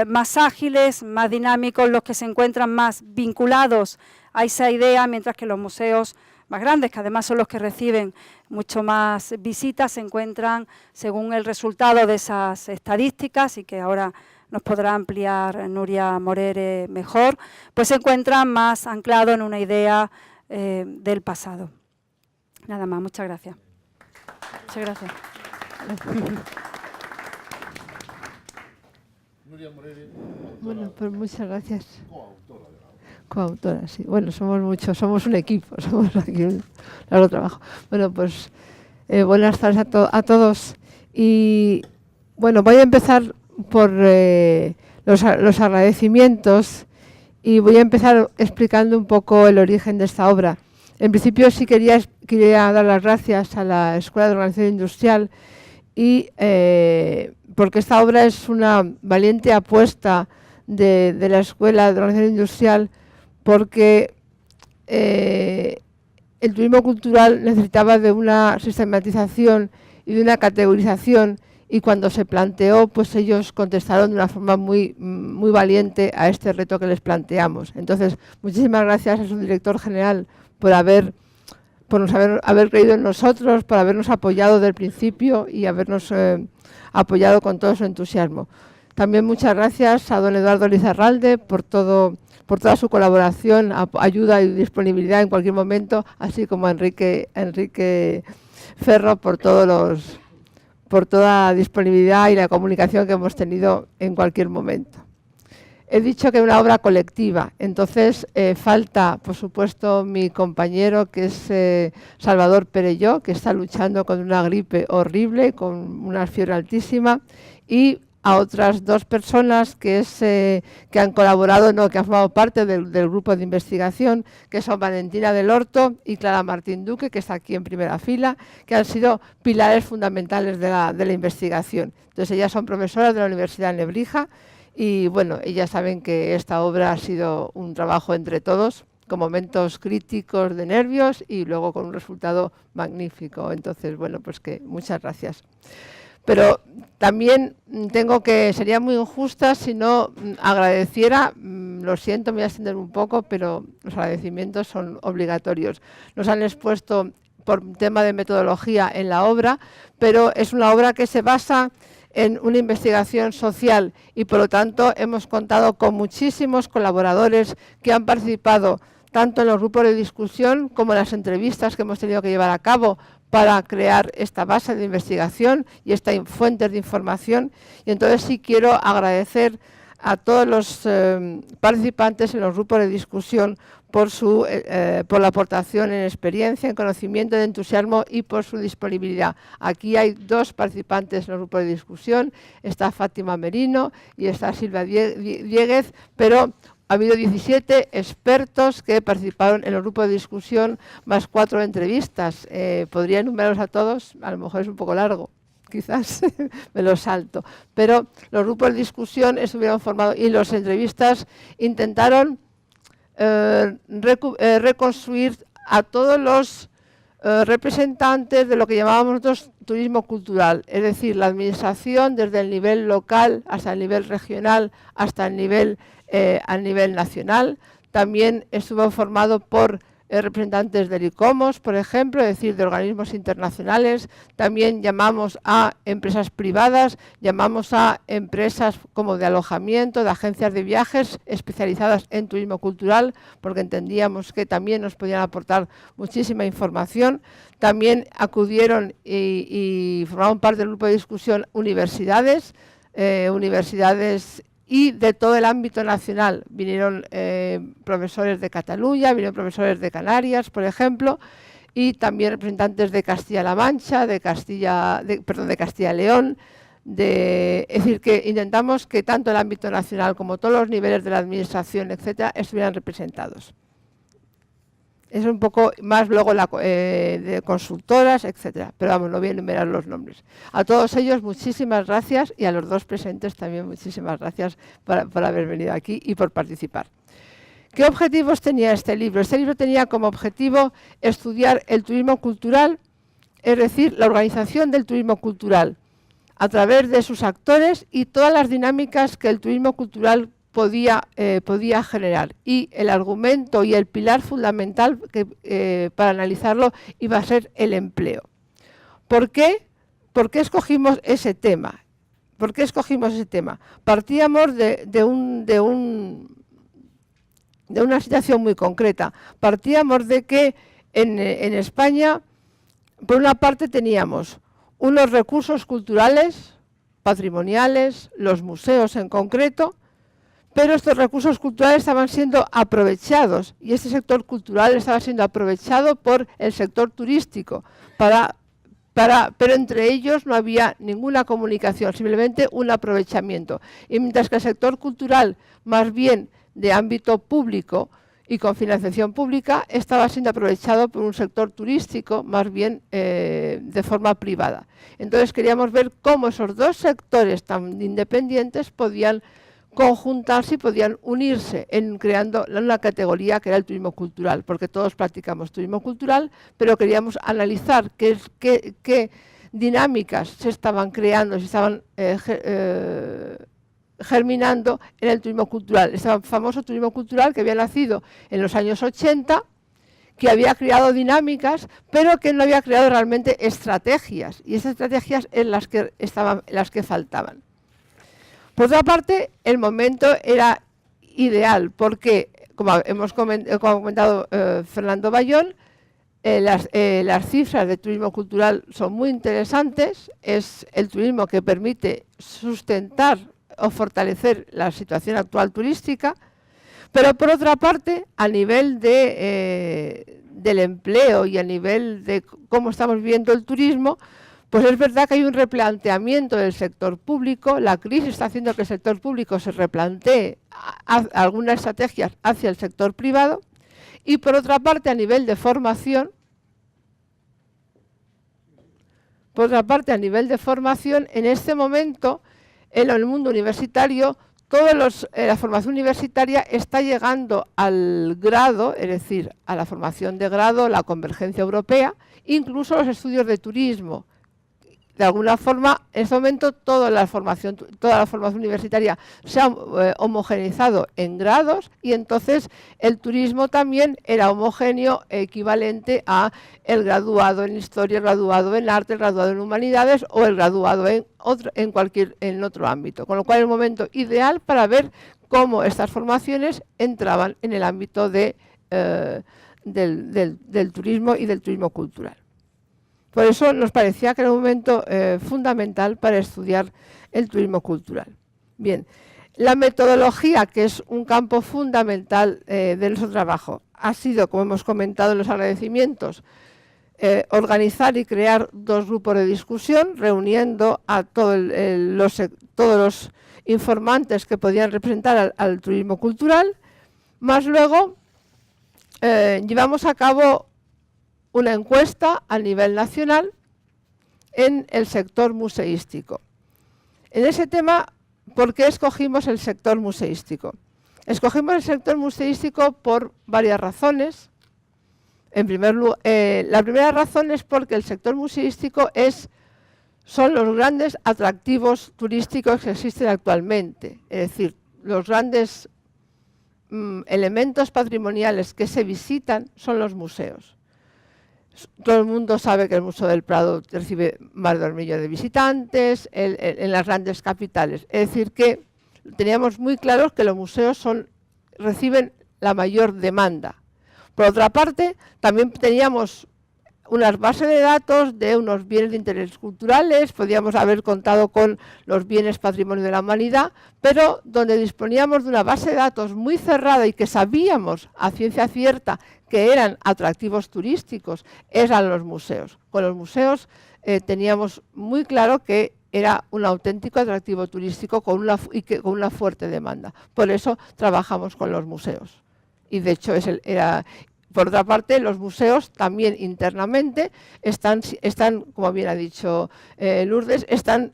más ágiles, más dinámicos, los que se encuentran más vinculados a esa idea, mientras que los museos más grandes, que además son los que reciben mucho más visitas, se encuentran, según el resultado de esas estadísticas, y que ahora nos podrá ampliar Nuria Morere mejor, pues se encuentran más anclados en una idea del pasado. Nada más, muchas gracias. Muchas gracias. Nuria Morere, bueno, pues muchas gracias. Coautora, sí. Bueno, somos muchos, somos un equipo, somos aquí un largo trabajo. Bueno, pues buenas tardes a todos. Y bueno, voy a empezar por los agradecimientos y voy a empezar explicando un poco el origen de esta obra. En principio sí quería dar las gracias a la Escuela de Organización Industrial y porque esta obra es una valiente apuesta de la Escuela de Organización Industrial, porque el turismo cultural necesitaba de una sistematización y de una categorización, y cuando se planteó, pues ellos contestaron de una forma muy valiente a este reto que les planteamos. Entonces, muchísimas gracias a su director general por haber creído en nosotros, por habernos apoyado desde el principio y habernos apoyado con todo su entusiasmo. También muchas gracias a don Eduardo Lizarralde por toda su colaboración, ayuda y disponibilidad en cualquier momento, así como a Enrique Ferro por toda disponibilidad y la comunicación que hemos tenido en cualquier momento. He dicho que es una obra colectiva, entonces falta, por supuesto, mi compañero, que es Salvador Perelló, que está luchando con una gripe horrible, con una fiebre altísima, y a otras dos personas que han colaborado, que han formado parte del grupo de investigación, que son Valentina del Horto y Clara Martín Duque, que está aquí en primera fila, que han sido pilares fundamentales de la investigación. Entonces, ellas son profesoras de la Universidad de Nebrija y, bueno, ellas saben que esta obra ha sido un trabajo entre todos, con momentos críticos de nervios y luego con un resultado magnífico. Entonces, bueno, pues que muchas gracias. Pero también sería muy injusta si no agradeciera, lo siento, me voy a extender un poco, pero los agradecimientos son obligatorios. Nos han expuesto por tema de metodología en la obra, pero es una obra que se basa en una investigación social y, por lo tanto, hemos contado con muchísimos colaboradores que han participado tanto en los grupos de discusión como en las entrevistas que hemos tenido que llevar a cabo para crear esta base de investigación y estas fuentes de información. Y entonces sí quiero agradecer a todos los participantes en los grupos de discusión por la aportación en experiencia, en conocimiento, en entusiasmo y por su disponibilidad. Aquí hay dos participantes en los grupos de discusión, está Fátima Merino y está Silvia Dieguez, pero ha habido 17 expertos que participaron en el grupo de discusión, más 4 entrevistas. ¿Podría enumerarlos a todos? A lo mejor es un poco largo, quizás me lo salto. Pero los grupos de discusión estuvieron formados y las entrevistas intentaron reconstruir a todos los representantes de lo que llamábamos nosotros turismo cultural, es decir, la administración desde el nivel local hasta el nivel regional, hasta el nivel a nivel nacional. También estuvo formado por representantes del ICOMOS, por ejemplo, es decir, de organismos internacionales. También llamamos a empresas privadas, llamamos a empresas como de alojamiento, de agencias de viajes especializadas en turismo cultural, porque entendíamos que también nos podían aportar muchísima información. También acudieron y formaron parte del grupo de discusión universidades y de todo el ámbito nacional. Vinieron profesores de Cataluña, vinieron profesores de Canarias, por ejemplo, y también representantes de Castilla-La Mancha, de Castilla y León. Es decir, que intentamos que tanto el ámbito nacional como todos los niveles de la administración, etcétera, estuvieran representados. Es un poco más luego de consultoras, etcétera. Pero vamos, no voy a enumerar los nombres. A todos ellos muchísimas gracias y a los dos presentes también muchísimas gracias por haber venido aquí y por participar. ¿Qué objetivos tenía este libro? Este libro tenía como objetivo estudiar el turismo cultural, es decir, la organización del turismo cultural, a través de sus actores y todas las dinámicas que el turismo cultural podía generar. Y el argumento y el pilar fundamental para analizarlo iba a ser el empleo. ¿Por qué? ¿Por qué escogimos ese tema? ¿Por qué escogimos ese tema? Partíamos de una situación muy concreta. Partíamos de que en España, por una parte, teníamos unos recursos culturales, patrimoniales, los museos en concreto, pero estos recursos culturales estaban siendo aprovechados y este sector cultural estaba siendo aprovechado por el sector turístico, pero entre ellos no había ninguna comunicación, simplemente un aprovechamiento. Y mientras que el sector cultural, más bien de ámbito público y con financiación pública, estaba siendo aprovechado por un sector turístico, más bien de forma privada. Entonces queríamos ver cómo esos dos sectores tan independientes podían conjuntarse y podían unirse en creando una categoría que era el turismo cultural, porque todos practicamos turismo cultural, pero queríamos analizar qué dinámicas se estaban creando, se estaban germinando en el turismo cultural. Este famoso turismo cultural que había nacido en los años 80, que había creado dinámicas, pero que no había creado realmente estrategias, y esas estrategias en las que faltaban. Por otra parte, el momento era ideal, porque, como ha comentado Fernando Bayón, las cifras de turismo cultural son muy interesantes. Es el turismo que permite sustentar o fortalecer la situación actual turística, pero por otra parte, a nivel del empleo y a nivel de cómo estamos viendo el turismo, pues es verdad que hay un replanteamiento del sector público. La crisis está haciendo que el sector público se replantee algunas estrategias hacia el sector privado, y por otra parte, a nivel de formación, en este momento, en el mundo universitario, la formación universitaria está llegando al grado, es decir, a la formación de grado, la convergencia europea, incluso los estudios de turismo. De alguna forma, en este momento, toda la formación universitaria se ha homogeneizado en grados, y entonces el turismo también era homogéneo, equivalente a el graduado en historia, el graduado en arte, el graduado en humanidades o el graduado en otro ámbito. Con lo cual, es el momento ideal para ver cómo estas formaciones entraban en el ámbito del turismo y del turismo cultural. Por eso nos parecía que era un momento fundamental para estudiar el turismo cultural. Bien, la metodología, que es un campo fundamental de nuestro trabajo, ha sido, como hemos comentado en los agradecimientos, organizar y crear dos grupos de discusión, reuniendo a todos los informantes que podían representar al turismo cultural, más luego llevamos a cabo una encuesta a nivel nacional en el sector museístico. En ese tema, ¿por qué escogimos el sector museístico? Escogimos el sector museístico por varias razones. En primer lugar, la primera razón es porque el sector museístico son los grandes atractivos turísticos que existen actualmente. Es decir, los grandes elementos patrimoniales que se visitan son los museos. Todo el mundo sabe que el Museo del Prado recibe más de 1 millón de visitantes en las grandes capitales. Es decir, que teníamos muy claro que los museos reciben la mayor demanda. Por otra parte, también teníamos unas bases de datos de unos bienes de interés culturales, podíamos haber contado con los bienes patrimonio de la humanidad, pero donde disponíamos de una base de datos muy cerrada y que sabíamos a ciencia cierta que eran atractivos turísticos, eran los museos. Con los museos teníamos muy claro que era un auténtico atractivo turístico con una fuerte demanda. Por eso trabajamos con los museos. Y de hecho por otra parte, los museos también internamente están, como bien ha dicho Lourdes, están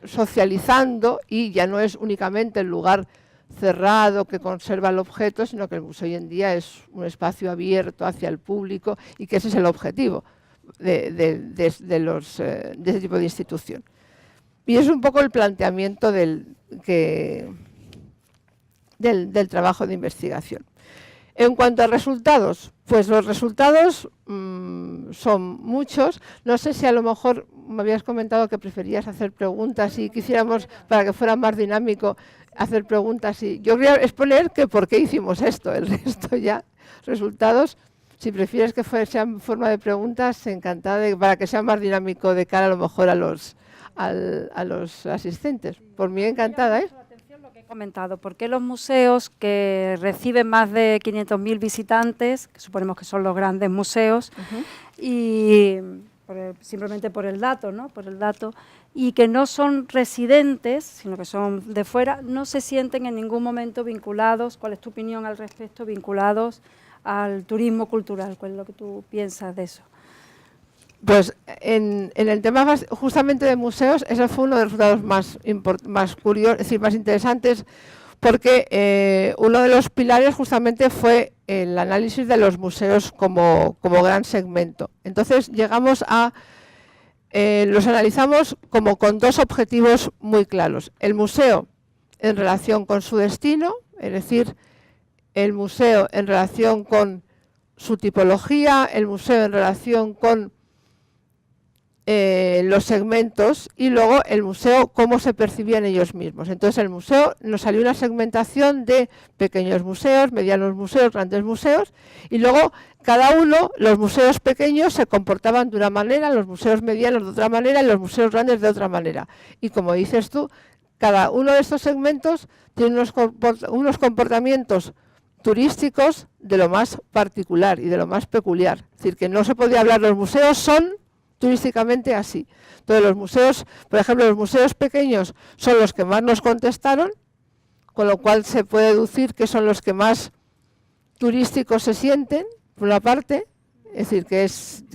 socializando, y ya no es únicamente el lugar cerrado que conserva el objeto, sino que el museo hoy en día es un espacio abierto hacia el público, y que ese es el objetivo de ese tipo de institución. Y es un poco el planteamiento que del trabajo de investigación. En cuanto a resultados, pues los resultados son muchos. No sé si a lo mejor me habías comentado que preferías hacer preguntas y quisiéramos, para que fuera más dinámico, hacer preguntas. Y yo quería exponer que por qué hicimos esto, el resto ya, resultados. Si prefieres que sea en forma de preguntas, encantada, para que sea más dinámico de cara a lo mejor a los asistentes. Por mí encantada, ¿eh? He comentado, ¿por qué los museos que reciben más de 500.000 visitantes, que suponemos que son los grandes museos, y simplemente por el dato, ¿no? Por el dato, y que no son residentes, sino que son de fuera, no se sienten en ningún momento vinculados? ¿Cuál es tu opinión al respecto? Vinculados al turismo cultural. ¿Cuál es lo que tú piensas de eso? Pues en el tema justamente de museos, ese fue uno de los resultados más curiosos, es decir, más interesantes, porque uno de los pilares justamente fue el análisis de los museos como gran segmento. Entonces llegamos a, los analizamos como con dos objetivos muy claros. El museo en relación con su destino, es decir, el museo en relación con su tipología, el museo en relación con los segmentos, y luego el museo cómo se percibían ellos mismos. Entonces el museo nos salió una segmentación de pequeños museos, medianos museos, grandes museos, y luego cada uno, los museos pequeños se comportaban de una manera, los museos medianos de otra manera y los museos grandes de otra manera. Y como dices tú, cada uno de estos segmentos tiene unos comportamientos turísticos de lo más particular y de lo más peculiar. Es decir, que no se podía hablar, los museos son turísticamente así. Entonces los museos, por ejemplo, los museos pequeños son los que más nos contestaron, con lo cual se puede deducir que son los que más turísticos se sienten, por una parte, es decir, que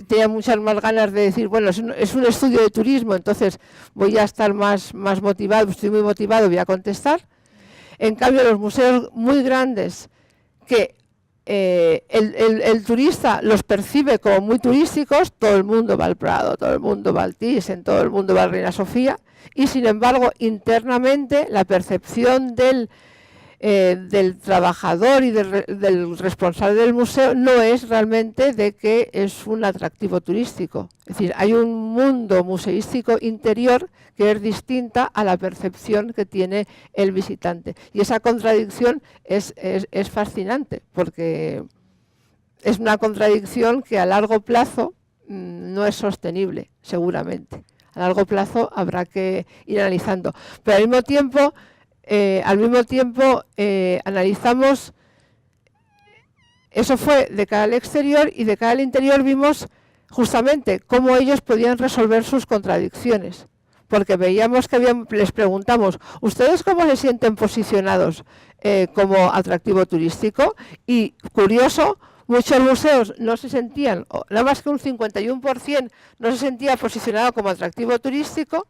tenía muchas más ganas de decir, bueno, es un estudio de turismo, entonces voy a estar más motivado, estoy muy motivado, voy a contestar. En cambio, los museos muy grandes, que el turista los percibe como muy turísticos, todo el mundo va al Prado, todo el mundo va al Thyssen, todo el mundo va a Reina Sofía, y sin embargo internamente la percepción del trabajador y del responsable del museo no es realmente de que es un atractivo turístico. Es decir, hay un mundo museístico interior que es distinta a la percepción que tiene el visitante. Y esa contradicción es fascinante, porque es una contradicción que a largo plazo no es sostenible, seguramente. A largo plazo habrá que ir analizando. Pero al mismo tiempo analizamos, eso fue de cara al exterior, y de cara al interior vimos justamente cómo ellos podían resolver sus contradicciones. Porque veíamos que les preguntamos, ¿ustedes cómo se sienten posicionados como atractivo turístico? Y curioso, muchos museos no se sentían, nada más que un 51% no se sentía posicionado como atractivo turístico.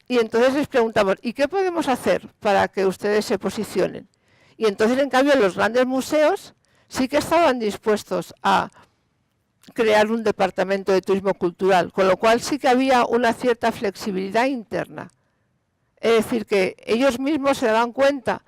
Y entonces les preguntamos, ¿y qué podemos hacer para que ustedes se posicionen? Y entonces, en cambio, los grandes museos sí que estaban dispuestos a crear un departamento de turismo cultural, con lo cual sí que había una cierta flexibilidad interna. Es decir, que ellos mismos se daban cuenta,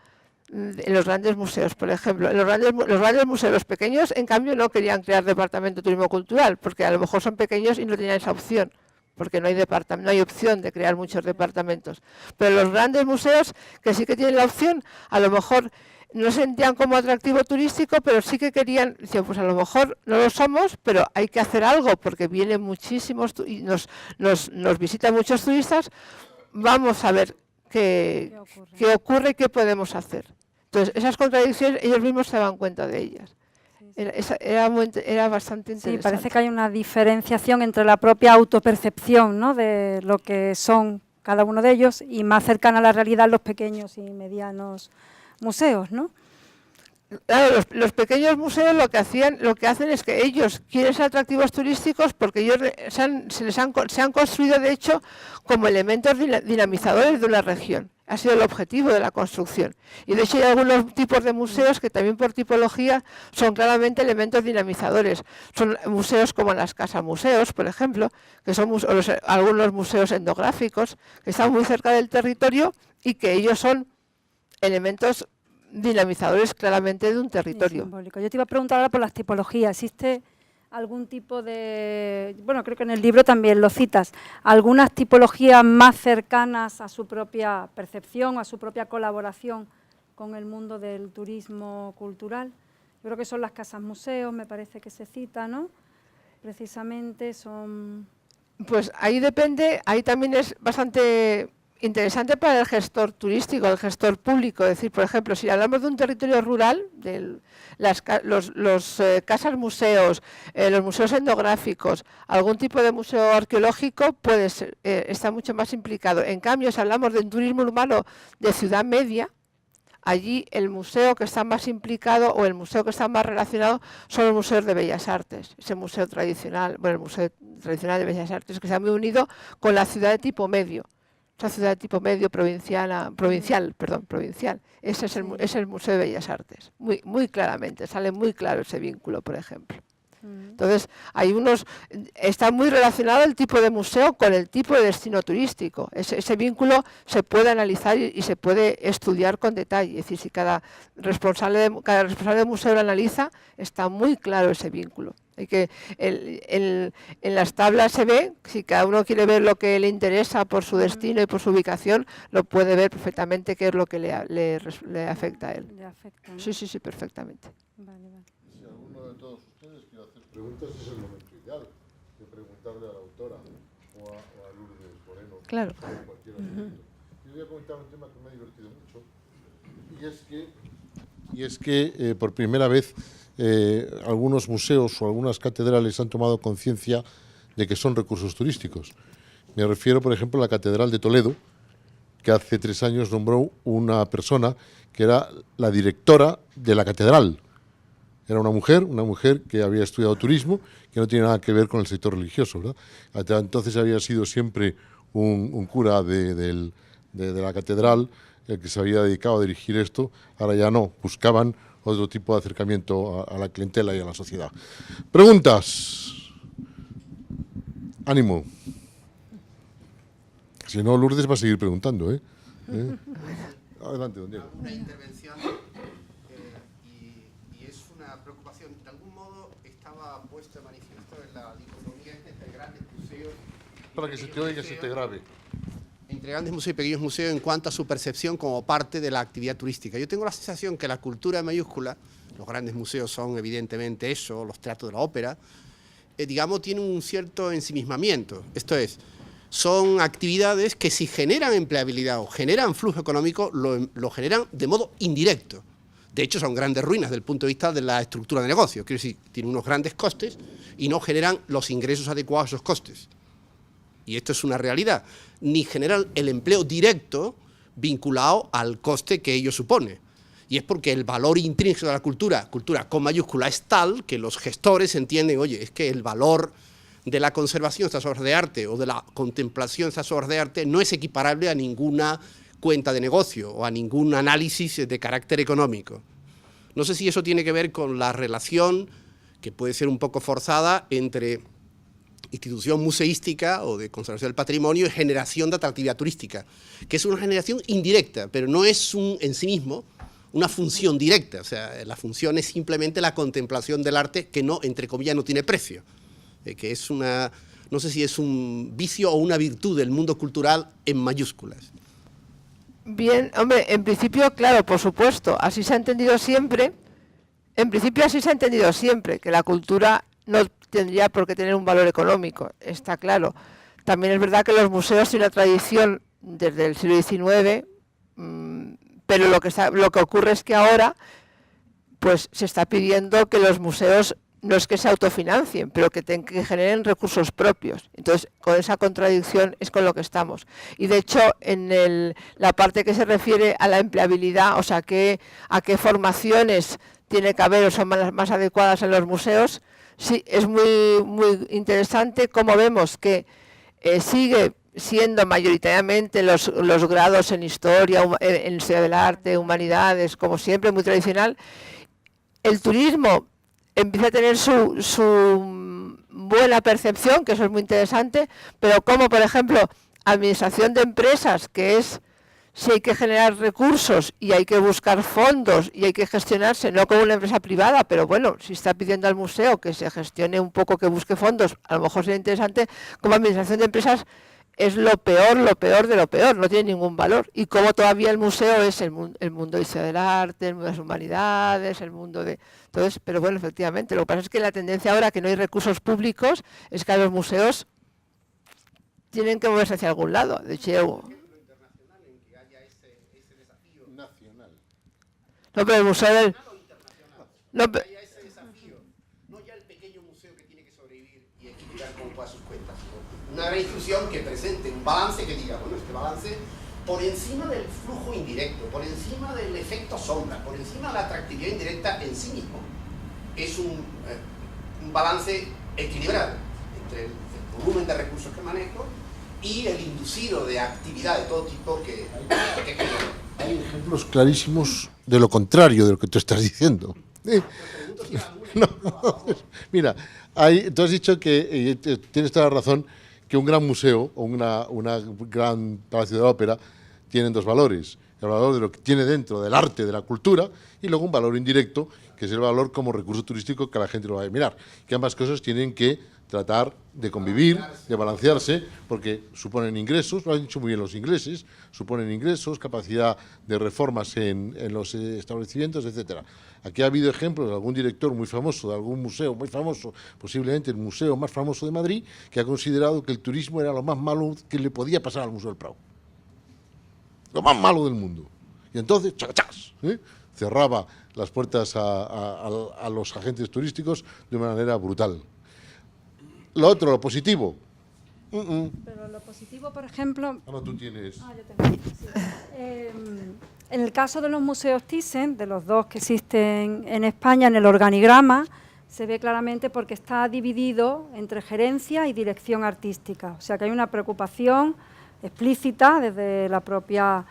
en los grandes museos, por ejemplo, los grandes museos, los pequeños, en cambio, no querían crear departamento de turismo cultural, porque a lo mejor son pequeños y no tenían esa opción, porque no hay opción de crear muchos departamentos. Pero los grandes museos, que sí que tienen la opción, a lo mejor no se sentían como atractivo turístico, pero sí que querían, decían, pues a lo mejor no lo somos, pero hay que hacer algo, porque vienen muchísimos y nos visitan muchos turistas, vamos a ver qué ocurre y qué podemos hacer. Entonces, esas contradicciones, ellos mismos se daban cuenta de ellas. Era bastante interesante. Sí, parece que hay una diferenciación entre la propia autopercepción, ¿no?, de lo que son cada uno de ellos, y más cercana a la realidad los pequeños y medianos museos, ¿no? Claro, los pequeños museos lo que hacen es que ellos quieren ser atractivos turísticos porque ellos se han construido, de hecho, como elementos dinamizadores de una región. Ha sido el objetivo de la construcción. Y de hecho hay algunos tipos de museos que también por tipología son claramente elementos dinamizadores. Son museos como las casas museos, por ejemplo, que son algunos museos etnográficos que están muy cerca del territorio y que ellos son elementos dinamizadores claramente de un territorio. Simbólico. Yo te iba a preguntar ahora por las tipologías. ¿Existe algún tipo de, bueno, creo que en el libro también lo citas, algunas tipologías más cercanas a su propia percepción, a su propia colaboración con el mundo del turismo cultural? Yo creo que son las casas museos, me parece que se cita, ¿no? Precisamente son... Pues ahí depende, ahí también es bastante interesante para el gestor turístico, el gestor público. Es decir, por ejemplo, si hablamos de un territorio rural, de los casas museos, los museos etnográficos, algún tipo de museo arqueológico puede ser, está mucho más implicado. En cambio, si hablamos de un turismo urbano de ciudad media, allí el museo que está más implicado o el museo que está más relacionado son los museos de Bellas Artes, ese museo tradicional, bueno, el Museo Tradicional de Bellas Artes, que está muy unido con la ciudad de tipo medio. Esa ciudad de tipo medio provincial, ese es el Museo de Bellas Artes, muy claramente, sale muy claro ese vínculo, por ejemplo. Entonces, está muy relacionado el tipo de museo con el tipo de destino turístico. Ese vínculo se puede analizar y se puede estudiar con detalle. Es decir, si cada responsable de museo lo analiza, está muy claro ese vínculo. En las tablas se ve, si cada uno quiere ver lo que le interesa por su destino y por su ubicación, lo puede ver perfectamente qué es lo que le afecta a él. Le afecta, ¿no? Sí, perfectamente. Vale. Si alguno de todos ustedes quiere hacer preguntas, es el momento ideal de preguntarle a la autora o a Lourdes Moreno. Claro. En cualquier aspecto. Yo voy a comentar un tema que me ha divertido mucho, y es que por primera vez algunos museos o algunas catedrales han tomado conciencia de que son recursos turísticos. Me refiero, por ejemplo, a la Catedral de Toledo, que hace 3 años nombró una persona que era la directora de la catedral. Era una mujer que había estudiado turismo, que no tiene nada que ver con el sector religioso, ¿verdad? Hasta entonces había sido siempre un cura de la catedral el que se había dedicado a dirigir esto. Ahora ya no, buscaban otro tipo de acercamiento a la clientela y a la sociedad. ¿Preguntas? Ánimo. Si no, Lourdes va a seguir preguntando, ¿eh? Adelante, don Diego. Una intervención y es una preocupación. De algún modo estaba puesto de manifiesto en la dicotomía entre grandes museos... Para que se te oiga y se te grabe. Entre grandes museos y pequeños museos en cuanto a su percepción como parte de la actividad turística. Yo tengo la sensación que la cultura en mayúscula, los grandes museos son evidentemente eso, los teatros de la ópera, digamos, tienen un cierto ensimismamiento. Esto es, son actividades que si generan empleabilidad o generan flujo económico, lo generan de modo indirecto. De hecho, son grandes ruinas desde el punto de vista de la estructura de negocio. Quiero decir, tienen unos grandes costes y no generan los ingresos adecuados a esos costes. Y esto es una realidad. Ni generan el empleo directo vinculado al coste que ello supone. Y es porque el valor intrínseco de la cultura con mayúscula, es tal que los gestores entienden, oye, es que el valor de la conservación de estas obras de arte o de la contemplación de estas obras de arte no es equiparable a ninguna cuenta de negocio o a ningún análisis de carácter económico. No sé si eso tiene que ver con la relación, que puede ser un poco forzada, entre institución museística o de conservación del patrimonio y generación de atractividad turística, que es una generación indirecta, pero no es en sí mismo una función directa. O sea, la función es simplemente la contemplación del arte que no, entre comillas, no tiene precio, que es una, no sé si es un vicio o una virtud del mundo cultural en mayúsculas. Bien, hombre, en principio, claro, por supuesto, así se ha entendido siempre, que la cultura no tendría por qué tener un valor económico, está claro. También es verdad que los museos tienen una tradición desde el siglo XIX, pero lo que ocurre es que ahora pues se está pidiendo que los museos no es que se autofinancien, pero que generen recursos propios. Entonces, con esa contradicción es con lo que estamos. Y de hecho, en la parte que se refiere a la empleabilidad, o sea, a qué formaciones tiene que haber o son más adecuadas en los museos, sí, es muy interesante cómo vemos que sigue siendo mayoritariamente los grados en historia, en historia del arte, humanidades, como siempre, muy tradicional. El turismo empieza a tener su buena percepción, que eso es muy interesante, pero como, por ejemplo, administración de empresas, que es si hay que generar recursos y hay que buscar fondos y hay que gestionarse, no como una empresa privada, pero bueno, si está pidiendo al museo que se gestione un poco, que busque fondos, a lo mejor sería interesante. Como administración de empresas es lo peor de lo peor, no tiene ningún valor. Y como todavía el museo es el mundo de la historia del arte, el mundo de las humanidades, el mundo de... Entonces, pero bueno, efectivamente, lo que pasa es que la tendencia ahora, que no hay recursos públicos, es que los museos tienen que moverse hacia algún lado. De hecho, no, pero el museo del... No, pero... ese desafío, no ya el pequeño museo que tiene que sobrevivir y equilibrar con todas sus cuentas, sino una gran institución que presente un balance que diga, bueno, este balance por encima del flujo indirecto, por encima del efecto sombra, por encima de la atractividad indirecta en sí mismo, es un balance equilibrado entre el volumen de recursos que manejo y el inducido de actividad de todo tipo que genero. Hay ejemplos clarísimos de lo contrario de lo que tú estás diciendo. No, mira, tú has dicho que, tienes toda la razón, que un gran museo o una gran palacio de la ópera tienen dos valores. El valor de lo que tiene dentro del arte, de la cultura, y luego un valor indirecto, que es el valor como recurso turístico que la gente lo va a mirar. Que ambas cosas tienen que tratar de convivir, de balancearse, porque suponen ingresos, lo han dicho muy bien los ingleses, suponen ingresos, capacidad de reformas en los establecimientos, etcétera. Aquí ha habido ejemplos de algún director muy famoso, de algún museo muy famoso, posiblemente el museo más famoso de Madrid, que ha considerado que el turismo era lo más malo que le podía pasar al Museo del Prado. Lo más malo del mundo. Y entonces, chacachas, cerraba las puertas a los agentes turísticos de una manera brutal. Lo otro, lo positivo. Pero lo positivo, por ejemplo... Ahora tú tienes... yo tengo, sí. En el caso de los museos Thyssen, de los dos que existen en España, en el organigrama, se ve claramente porque está dividido entre gerencia y dirección artística. O sea que hay una preocupación explícita desde la propia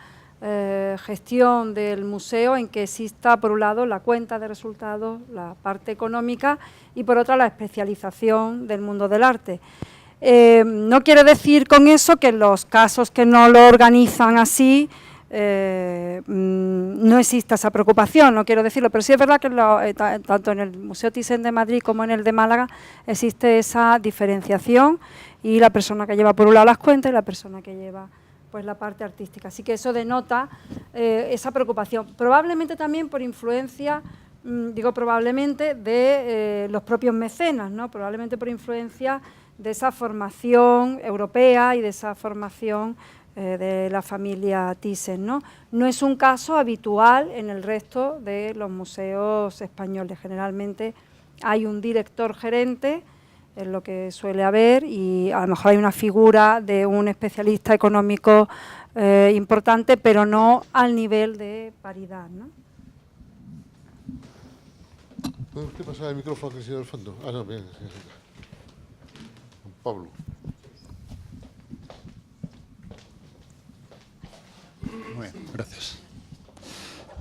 gestión del museo en que exista, por un lado, la cuenta de resultados, la parte económica, y por otra, la especialización del mundo del arte. No quiero decir con eso que en los casos que no lo organizan así no exista esa preocupación, no quiero decirlo, pero sí es verdad que tanto en el Museo Thyssen de Madrid como en el de Málaga existe esa diferenciación, y la persona que lleva por un lado las cuentas y la persona que lleva pues la parte artística. Así que eso denota esa preocupación, probablemente también por influencia, digo probablemente, de los propios mecenas, ¿no? Probablemente por influencia de esa formación europea y de esa formación de la familia Thyssen, ¿no? No es un caso habitual en el resto de los museos españoles. Generalmente hay un director gerente, es lo que suele haber, y a lo mejor hay una figura de un especialista económico importante, pero no al nivel de paridad, ¿no? ¿Qué pasa el micrófono que se al fondo? Ah, no, bien. Pablo. Muy bien, gracias.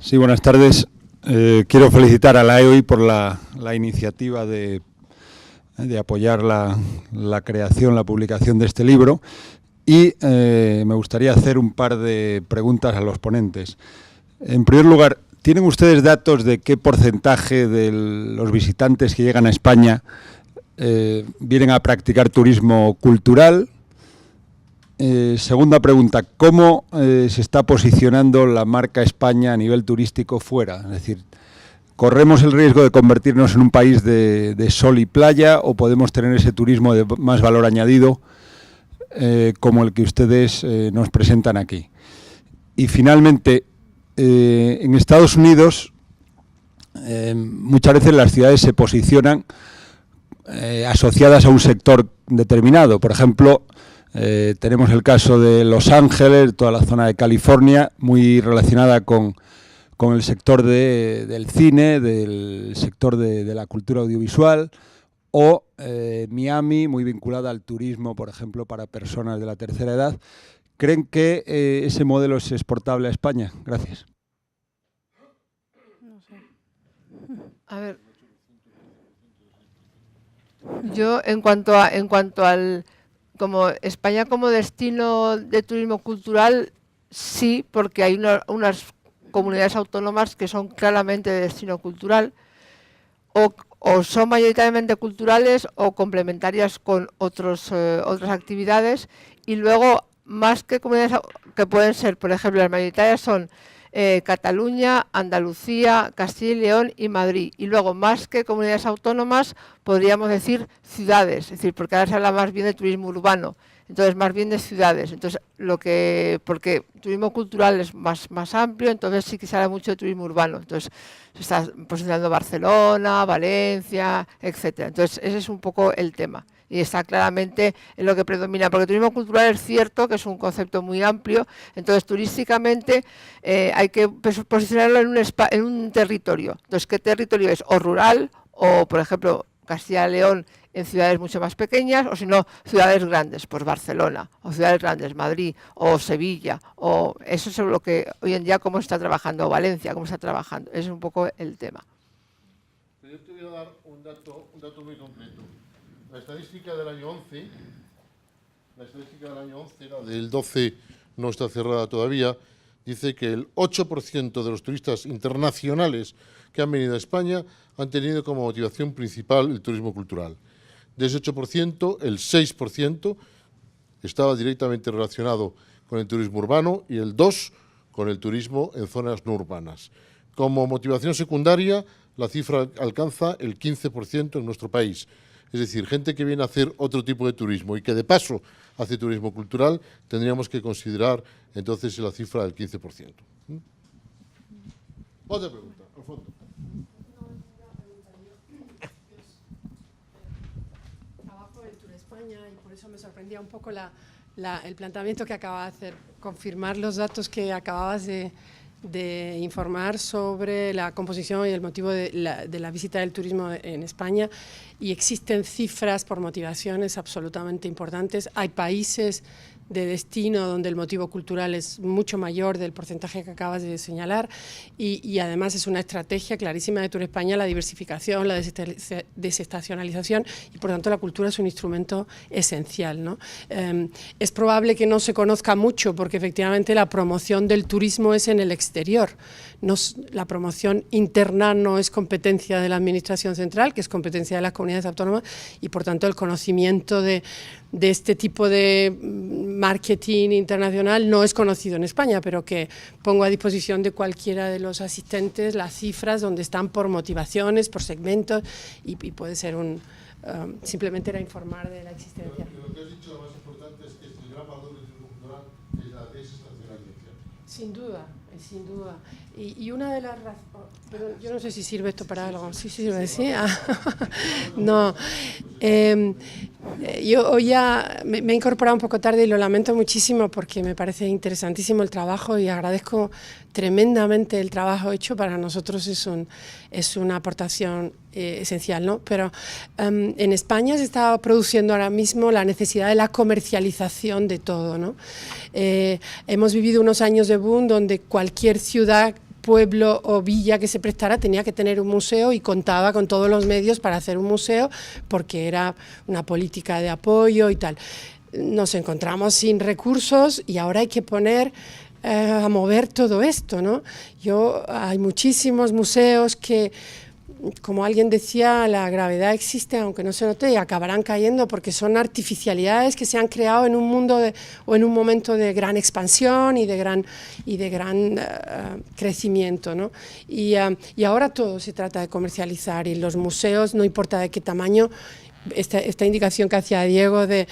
Sí, buenas tardes. Quiero felicitar a la EOI por la iniciativa de apoyar la creación, la publicación de este libro, y me gustaría hacer un par de preguntas a los ponentes. En primer lugar, ¿tienen ustedes datos de qué porcentaje de los visitantes que llegan a España vienen a practicar turismo cultural? Segunda pregunta, ¿cómo se está posicionando la marca España a nivel turístico fuera? Es decir, ¿corremos el riesgo de convertirnos en un país de sol y playa, o podemos tener ese turismo de más valor añadido como el que ustedes nos presentan aquí? Y finalmente, en Estados Unidos muchas veces las ciudades se posicionan asociadas a un sector determinado. Por ejemplo, tenemos el caso de Los Ángeles, toda la zona de California, muy relacionada con el sector del cine, del sector de la cultura audiovisual, o Miami, muy vinculada al turismo, por ejemplo, para personas de la tercera edad. ¿Creen que ese modelo es exportable a España? Gracias. No sé. A ver, yo en cuanto al como España como destino de turismo cultural, sí, porque hay unas comunidades autónomas que son claramente de destino cultural, o son mayoritariamente culturales o complementarias con otras actividades, y luego más que comunidades que pueden ser, por ejemplo, las mayoritarias son Cataluña, Andalucía, Castilla y León y Madrid, y luego más que comunidades autónomas podríamos decir ciudades, es decir, porque ahora se habla más bien de turismo urbano, entonces más bien de ciudades, entonces porque turismo cultural es más amplio, entonces sí que se habla mucho de turismo urbano, entonces se está posicionando Barcelona, Valencia, etcétera. Entonces ese es un poco el tema y está claramente en lo que predomina, porque turismo cultural es cierto que es un concepto muy amplio, entonces turísticamente hay que posicionarlo en un territorio. Entonces, ¿qué territorio es? O rural, o por ejemplo Castilla y León en ciudades mucho más pequeñas, o si no, ciudades grandes, pues Barcelona, o ciudades grandes, Madrid, o Sevilla, o eso es lo que hoy en día cómo está trabajando, o Valencia, cómo está trabajando, ese es un poco el tema. Yo te voy a dar un dato muy concreto. La estadística del año 11, la del 12 no está cerrada todavía, dice que el 8% de los turistas internacionales que han venido a España han tenido como motivación principal el turismo cultural. De ese 8%, el 6% estaba directamente relacionado con el turismo urbano y el 2% con el turismo en zonas no urbanas. Como motivación secundaria, la cifra alcanza el 15% en nuestro país. Es decir, gente que viene a hacer otro tipo de turismo y que de paso hace turismo cultural, tendríamos que considerar entonces la cifra del 15%. Otra pregunta, al fondo. Y por eso me sorprendía un poco el planteamiento que acaba de hacer, confirmar los datos que acababas de informar sobre la composición y el motivo de la visita del turismo en España, y existen cifras por motivaciones absolutamente importantes. Hay países de destino donde el motivo cultural es mucho mayor del porcentaje que acabas de señalar, y además es una estrategia clarísima de Tour España la diversificación, la desestacionalización, y por tanto la cultura es un instrumento esencial, ¿no? Es probable que no se conozca mucho porque efectivamente la promoción del turismo es en el exterior. La promoción interna no es competencia de la Administración Central, que es competencia de las comunidades autónomas, y por tanto el conocimiento de este tipo de marketing internacional no es conocido en España, pero que pongo a disposición de cualquiera de los asistentes las cifras donde están por motivaciones, por segmentos, y puede ser simplemente era informar de la existencia. Lo que has dicho, lo más importante es que el gran valor del turismo cultural es la desestacionalización. Sin duda, sin duda. Y una de las razones, pero yo no sé si sirve esto para algo. Sí sirve, sí. No. Yo hoy ya me he incorporado un poco tarde y lo lamento muchísimo porque me parece interesantísimo el trabajo y agradezco tremendamente el trabajo hecho. Para nosotros es una aportación esencial, ¿no? Pero en España se está produciendo ahora mismo la necesidad de la comercialización de todo, ¿no? Hemos vivido unos años de boom donde cualquier ciudad, pueblo o villa que se prestara tenía que tener un museo y contaba con todos los medios para hacer un museo porque era una política de apoyo y tal. Nos encontramos sin recursos y ahora hay que poner a mover todo esto, ¿no? Hay muchísimos museos que, como alguien decía, la gravedad existe aunque no se note y acabarán cayendo porque son artificialidades que se han creado en un mundo o en un momento de gran expansión y de gran crecimiento, ¿no? Y ahora todo se trata de comercializar y los museos, no importa de qué tamaño. Esta indicación que hacía Diego de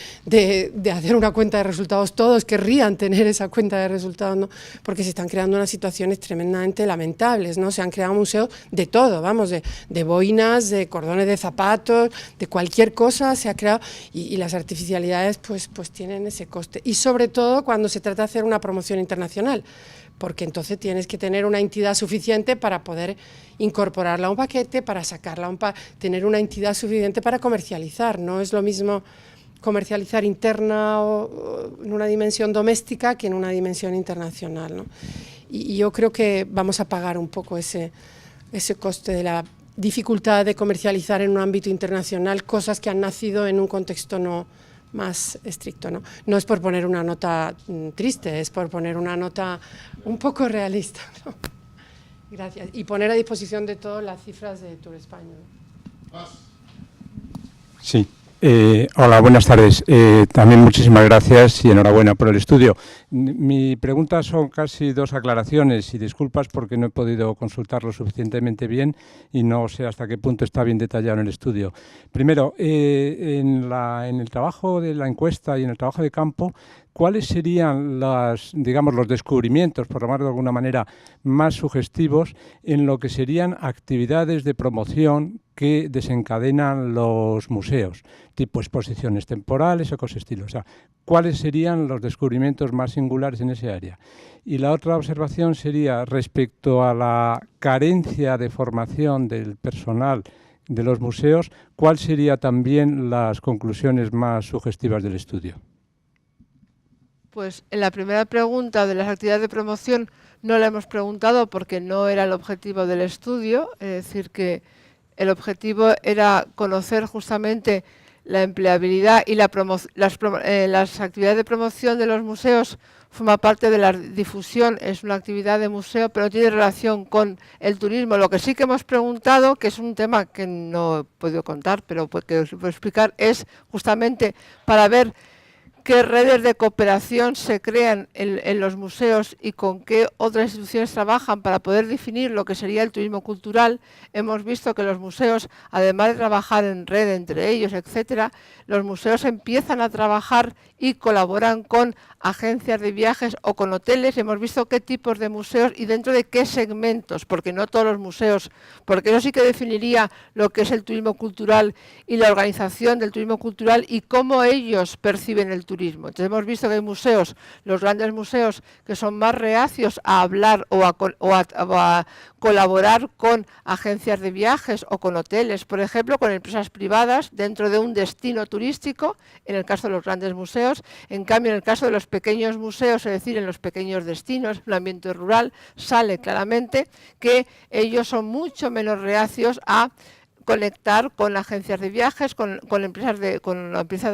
hacer una cuenta de resultados, todos querrían tener esa cuenta de resultados, ¿no? Porque se están creando unas situaciones tremendamente lamentables, ¿no? Se han creado museos de todo, vamos, de boinas, de cordones de zapatos, de cualquier cosa se ha creado, y las artificialidades pues tienen ese coste, y sobre todo cuando se trata de hacer una promoción internacional, porque entonces tienes que tener una entidad suficiente para poder incorporarla a un paquete, para sacarla tener una entidad suficiente para comercializar. No es lo mismo comercializar interna o en una dimensión doméstica que en una dimensión internacional, ¿no? Y yo creo que vamos a pagar un poco ese coste de la dificultad de comercializar en un ámbito internacional cosas que han nacido en un contexto no más estricto, ¿no? No es por poner una nota triste, es por poner una nota un poco realista, ¿no? Gracias. Y poner a disposición de todos las cifras de Tour España, ¿no? Sí. Hola, buenas tardes. También muchísimas gracias y enhorabuena por el estudio. Mi pregunta son casi 2 aclaraciones y disculpas porque no he podido consultarlo suficientemente bien y no sé hasta qué punto está bien detallado en el estudio. Primero, en el trabajo de la encuesta y en el trabajo de campo, ¿cuáles serían los descubrimientos, por llamarlo de alguna manera, más sugestivos en lo que serían actividades de promoción que desencadenan los museos, tipo exposiciones temporales o cosas estilo? O sea, ¿cuáles serían los descubrimientos más singulares en ese área? Y la otra observación sería respecto a la carencia de formación del personal de los museos, ¿cuáles serían también las conclusiones más sugestivas del estudio? Pues en la primera pregunta de las actividades de promoción no la hemos preguntado porque no era el objetivo del estudio, es decir, que el objetivo era conocer justamente la empleabilidad y las actividades de promoción de los museos. Forma parte de la difusión, es una actividad de museo, pero no tiene relación con el turismo. Lo que sí que hemos preguntado, que es un tema que no he podido contar, pero que os puedo explicar, es justamente para ver qué redes de cooperación se crean en los museos y con qué otras instituciones trabajan para poder definir lo que sería el turismo cultural. Hemos visto que los museos, además de trabajar en red entre ellos, etcétera, los museos empiezan a trabajar y colaboran con agencias de viajes o con hoteles. Hemos visto qué tipos de museos y dentro de qué segmentos, porque no todos los museos, porque eso sí que definiría lo que es el turismo cultural y la organización del turismo cultural y cómo ellos perciben el turismo. Entonces hemos visto que hay museos, los grandes museos, que son más reacios a hablar o a colaborar con agencias de viajes o con hoteles, por ejemplo, con empresas privadas dentro de un destino turístico, en el caso de los grandes museos. En cambio, en el caso de los pequeños museos, es decir, en los pequeños destinos, en el ambiente rural, sale claramente que ellos son mucho menos reacios a conectar con agencias de viajes, con empresas de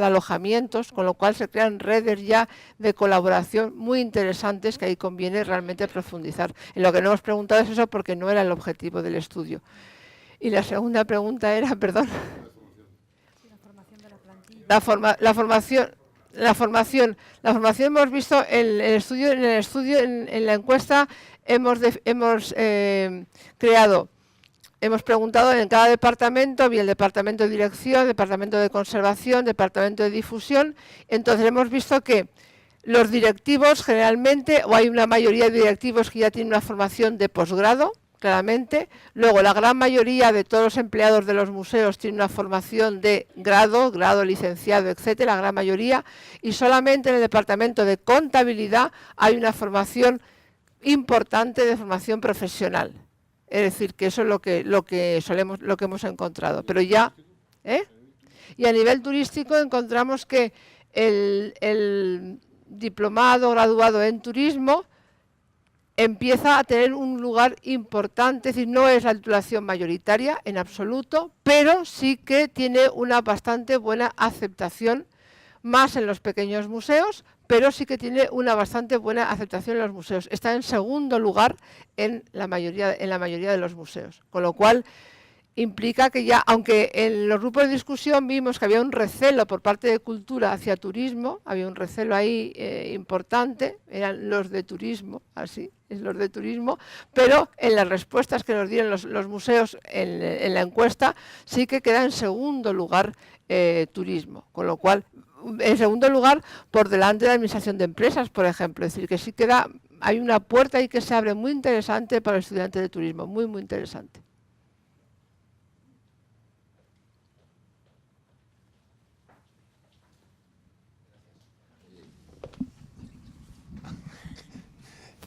alojamientos, con lo cual se crean redes ya de colaboración muy interesantes que ahí conviene realmente profundizar. En lo que no hemos preguntado es eso porque no era el objetivo del estudio. Y la segunda pregunta era, perdón. La formación hemos visto en la encuesta hemos preguntado en cada departamento, había el departamento de dirección, departamento de conservación, departamento de difusión. Entonces hemos visto que los directivos generalmente, o hay una mayoría de directivos que ya tienen una formación de posgrado, claramente. Luego la gran mayoría de todos los empleados de los museos tienen una formación de grado licenciado, etcétera, la gran mayoría. Y solamente en el departamento de contabilidad hay una formación importante de formación profesional. Es decir, que eso es lo que hemos encontrado. Pero ya, y a nivel turístico encontramos que el diplomado graduado en turismo empieza a tener un lugar importante, es decir, no es la titulación mayoritaria en absoluto, pero sí que tiene una bastante buena aceptación, más en los pequeños museos, pero sí que tiene una bastante buena aceptación en los museos. Está en segundo lugar en la mayoría de los museos, con lo cual implica que ya, aunque en los grupos de discusión vimos que había un recelo por parte de cultura hacia turismo, había un recelo ahí importante, eran los de turismo, así, es los de turismo, pero en las respuestas que nos dieron los museos en la encuesta sí que queda en segundo lugar turismo, con lo cual, en segundo lugar, por delante de la administración de empresas, por ejemplo, es decir, que sí queda, hay una puerta ahí que se abre muy interesante para el estudiante de turismo, muy, muy interesante.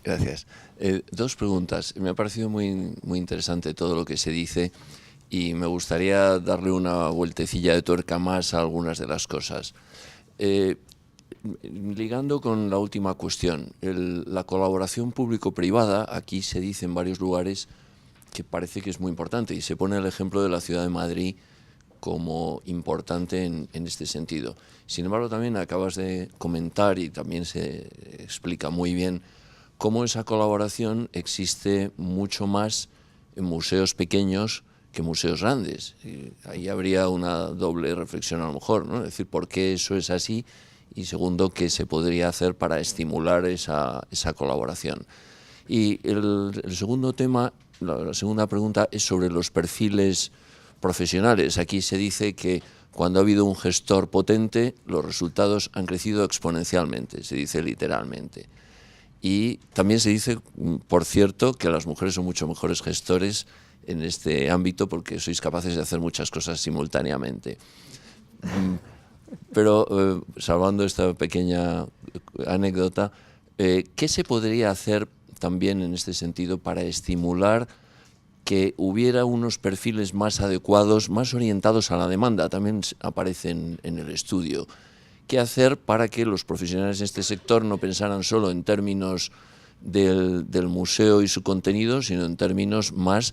Gracias. 2 preguntas. Me ha parecido muy interesante todo lo que se dice y me gustaría darle una vueltecilla de tuerca más a algunas de las cosas. Ligando con la última cuestión, la colaboración público-privada, aquí se dice en varios lugares que parece que es muy importante y se pone el ejemplo de la Ciudad de Madrid como importante en este sentido. Sin embargo, también acabas de comentar, y también se explica muy bien, cómo esa colaboración existe mucho más en museos pequeños que museos grandes. Y ahí habría una doble reflexión a lo mejor, ¿no? Es decir, ¿por qué eso es así? Y segundo, ¿qué se podría hacer para estimular esa colaboración? Y el segundo tema, la segunda pregunta, es sobre los perfiles profesionales. Aquí se dice que cuando ha habido un gestor potente, los resultados han crecido exponencialmente, se dice literalmente. Y también se dice, por cierto, que las mujeres son mucho mejores gestores en este ámbito porque sois capaces de hacer muchas cosas simultáneamente. Pero, salvando esta pequeña anécdota, ¿qué se podría hacer también en este sentido para estimular que hubiera unos perfiles más adecuados, más orientados a la demanda? También aparecen en el estudio. ¿Qué hacer para que los profesionales de este sector no pensaran solo en términos del museo y su contenido, sino en términos más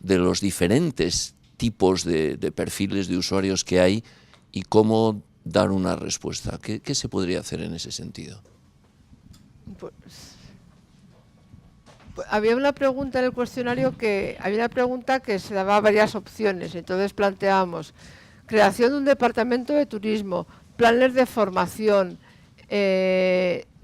de los diferentes tipos de perfiles de usuarios que hay y cómo dar una respuesta? ¿Qué se podría hacer en ese sentido? Pues, había una pregunta en el cuestionario que se daba varias opciones. Entonces planteábamos creación de un departamento de turismo, planes de formación,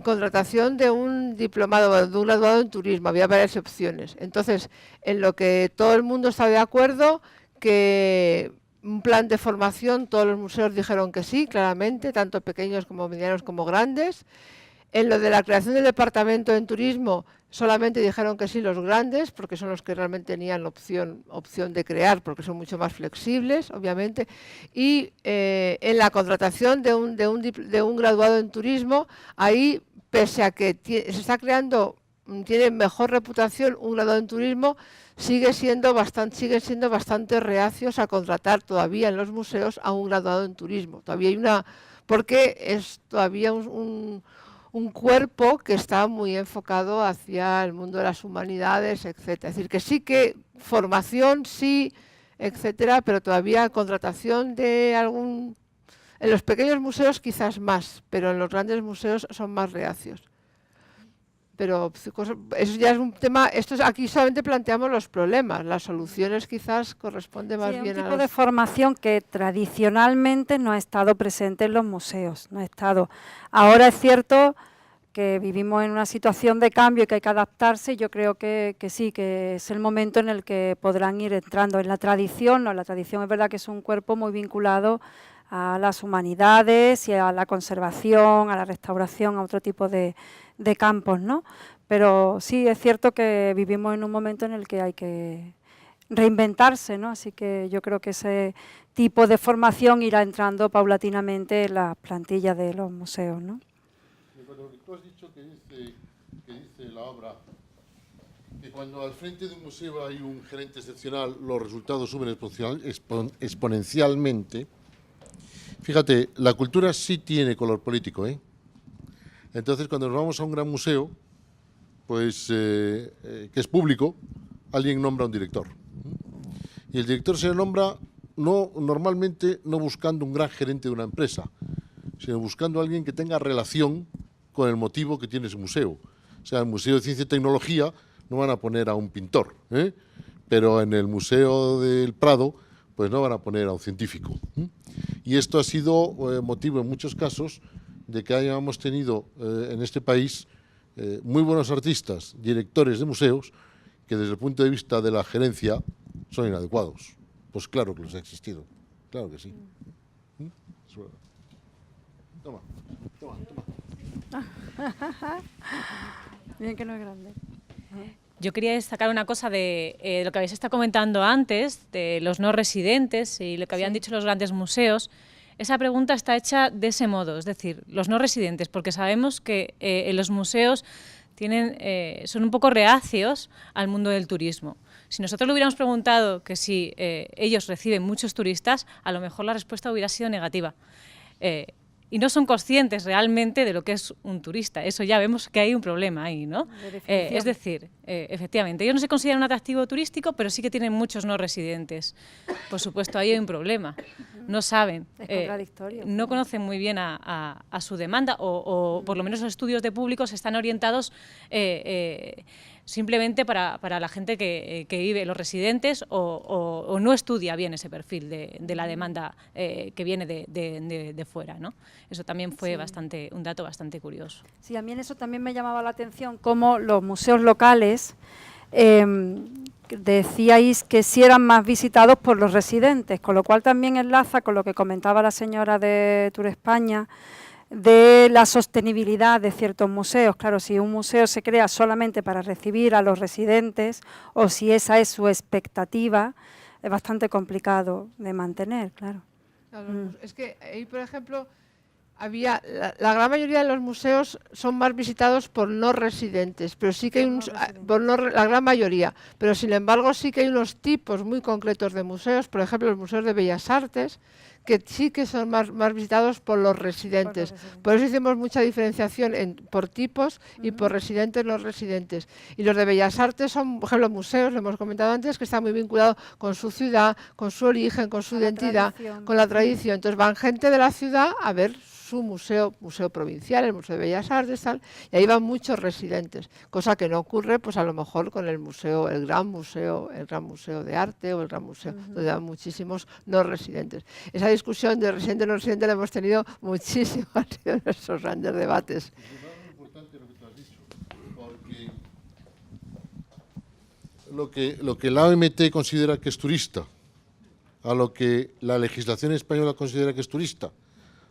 contratación de un diplomado, de un graduado en turismo. Había varias opciones. Entonces, en lo que todo el mundo está de acuerdo, que un plan de formación, todos los museos dijeron que sí, claramente, tanto pequeños como medianos como grandes. En lo de la creación del departamento en turismo, solamente dijeron que sí los grandes, porque son los que realmente tenían opción de crear, porque son mucho más flexibles, obviamente. Y en la contratación de un graduado en turismo, ahí, pese a que se está creando, tiene mejor reputación un graduado en turismo, siguen siendo bastante reacios a contratar todavía en los museos a un graduado en turismo. Todavía hay porque es todavía un cuerpo que está muy enfocado hacia el mundo de las humanidades, etcétera. Es decir, que sí que formación, sí, etcétera, pero todavía contratación de en los pequeños museos quizás más, pero en los grandes museos son más reacios. Pero eso ya es un tema, aquí solamente planteamos los problemas, las soluciones quizás corresponden más bien a un tipo de formación que tradicionalmente no ha estado presente en los museos, no ha estado. Ahora es cierto que vivimos en una situación de cambio y que hay que adaptarse. Yo creo que sí, que es el momento en el que podrán ir entrando en la tradición. No, la tradición es verdad que es un cuerpo muy vinculado a las humanidades y a la conservación, a la restauración, a otro tipo de campos, ¿no? Pero sí, es cierto que vivimos en un momento en el que hay que reinventarse, ¿no? Así que yo creo que ese tipo de formación irá entrando paulatinamente en las plantillas de los museos, ¿no? Bueno, tú has dicho que dice la obra que cuando al frente de un museo hay un gerente excepcional, los resultados suben exponencialmente. Fíjate, la cultura sí tiene color político, ¿eh? Entonces, cuando nos vamos a un gran museo, pues que es público, alguien nombra un director. Y el director se le nombra normalmente no buscando un gran gerente de una empresa, sino buscando a alguien que tenga relación con el motivo que tiene ese museo. O sea, en el Museo de Ciencia y Tecnología no van a poner a un pintor, ¿eh? Pero en el Museo del Prado, pues no van a poner a un científico. Y esto ha sido motivo en muchos casos de que hayamos tenido en este país muy buenos artistas, directores de museos, que desde el punto de vista de la gerencia son inadecuados. Pues claro que los ha existido, claro que sí. Toma. Bien que no es grande. Yo quería destacar una cosa de lo que habéis estado comentando antes, de los no residentes y lo que habían dicho los grandes museos. Esa pregunta está hecha de ese modo, es decir, los no residentes, porque sabemos que en los museos son un poco reacios al mundo del turismo. Si nosotros le hubiéramos preguntado que si ellos reciben muchos turistas, a lo mejor la respuesta hubiera sido negativa. y no son conscientes realmente de lo que es un turista. Eso ya vemos que hay un problema ahí, ¿no? Es decir, efectivamente, ellos no se consideran un atractivo turístico, pero sí que tienen muchos no residentes. Por supuesto, ahí hay un problema. No saben, Es contradictorio. no conocen muy bien a su demanda, o por lo menos los estudios de públicos están orientados simplemente para la gente que vive, los residentes, o no estudia bien ese perfil de la demanda que viene de fuera, ¿no? Eso también fue un dato bastante curioso. Sí, a mí en eso también me llamaba la atención cómo los museos locales decíais que sí eran más visitados por los residentes, con lo cual también enlaza con lo que comentaba la señora de Tour España, de la sostenibilidad de ciertos museos. Claro, si un museo se crea solamente para recibir a los residentes, o si esa es su expectativa, es bastante complicado de mantener, claro. Es que ahí, por ejemplo, la gran mayoría de los museos son más visitados por no residentes, pero sí que hay la gran mayoría, pero sin embargo sí que hay unos tipos muy concretos de museos, por ejemplo los museos de Bellas Artes, que sí que son más visitados por los residentes. Por eso hicimos mucha diferenciación por tipos y por residentes, no residentes. Y los de Bellas Artes son, por ejemplo, museos, lo hemos comentado antes, que están muy vinculados con su ciudad, con su origen, con su identidad, con la tradición. Entonces van gente de la ciudad a ver su museo provincial, el Museo de Bellas Artes, tal, y ahí van muchos residentes, cosa que no ocurre pues a lo mejor con el Gran Museo de Arte o el Gran Museo, donde van muchísimos no residentes. Esa discusión de residente no residente la hemos tenido muchísimo, han sido nuestros grandes debates. Es muy importante lo que tú has dicho, porque lo que la OMT considera que es turista, a lo que la legislación española considera que es turista,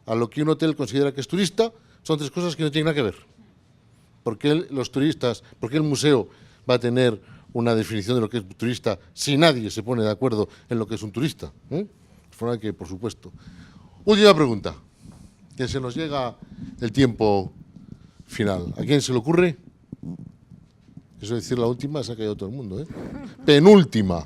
a lo que un hotel considera que es turista, son tres cosas que no tienen nada que ver. ¿Por qué el museo va a tener una definición de lo que es turista si nadie se pone de acuerdo en lo que es un turista? De forma que, por supuesto. Última pregunta, que se nos llega el tiempo final. ¿A quién se le ocurre? Eso de decir la última se ha caído todo el mundo, ¿eh? Penúltima.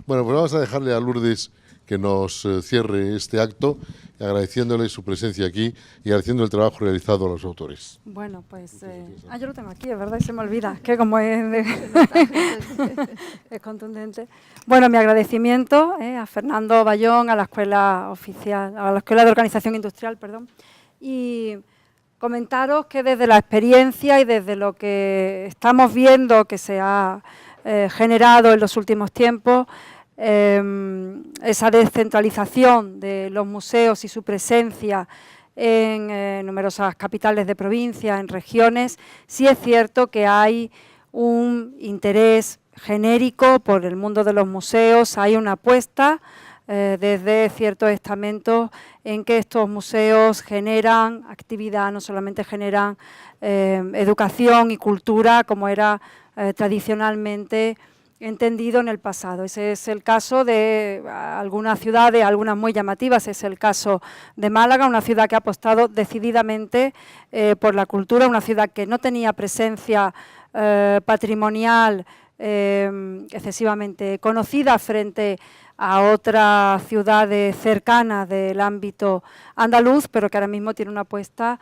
Bueno, pues vamos a dejarle a Lourdes que nos cierre este acto, agradeciéndole su presencia aquí y agradeciendo el trabajo realizado a los autores. Bueno, pues... yo lo tengo aquí, es verdad, y se me olvida, que como es contundente. Bueno, mi agradecimiento a Fernando Bayón, a la Escuela de Organización Industrial, y comentaros que desde la experiencia y desde lo que estamos viendo que se ha generado en los últimos tiempos, esa descentralización de los museos y su presencia en numerosas capitales de provincia, en regiones, sí es cierto que hay un interés genérico por el mundo de los museos, hay una apuesta desde ciertos estamentos en que estos museos generan actividad, no solamente generan educación y cultura como era tradicionalmente entendido en el pasado. Ese es el caso de algunas ciudades, algunas muy llamativas, es el caso de Málaga, una ciudad que ha apostado decididamente por la cultura, una ciudad que no tenía presencia patrimonial excesivamente conocida frente a otras ciudades cercanas del ámbito andaluz, pero que ahora mismo tiene una apuesta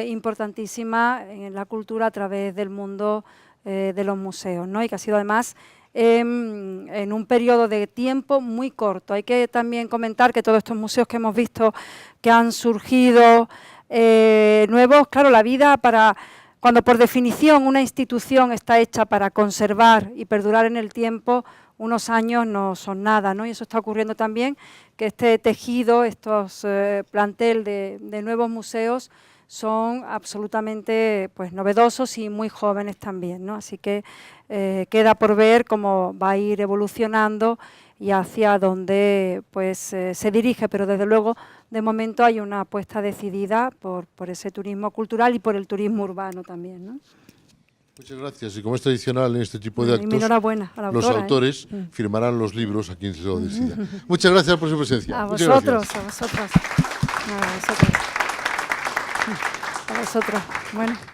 importantísima en la cultura a través del mundo de los museos, ¿no? Y que ha sido además en un periodo de tiempo muy corto. Hay que también comentar que todos estos museos que hemos visto que han surgido nuevos, claro, la vida cuando por definición una institución está hecha para conservar y perdurar en el tiempo, unos años no son nada, ¿no? Y eso está ocurriendo también, que este tejido, estos plantel de nuevos museos son absolutamente novedosos y muy jóvenes también, ¿no? Así que queda por ver cómo va a ir evolucionando y hacia dónde se dirige, pero desde luego de momento hay una apuesta decidida por ese turismo cultural y por el turismo urbano también, ¿no? Muchas gracias. Y como es tradicional en este tipo de actos, mi enhorabuena a la los autora, autores firmarán los libros a quien se lo decida. Muchas gracias por su presencia. A Muchas vosotros, gracias. a vosotros. A vosotros. Bueno.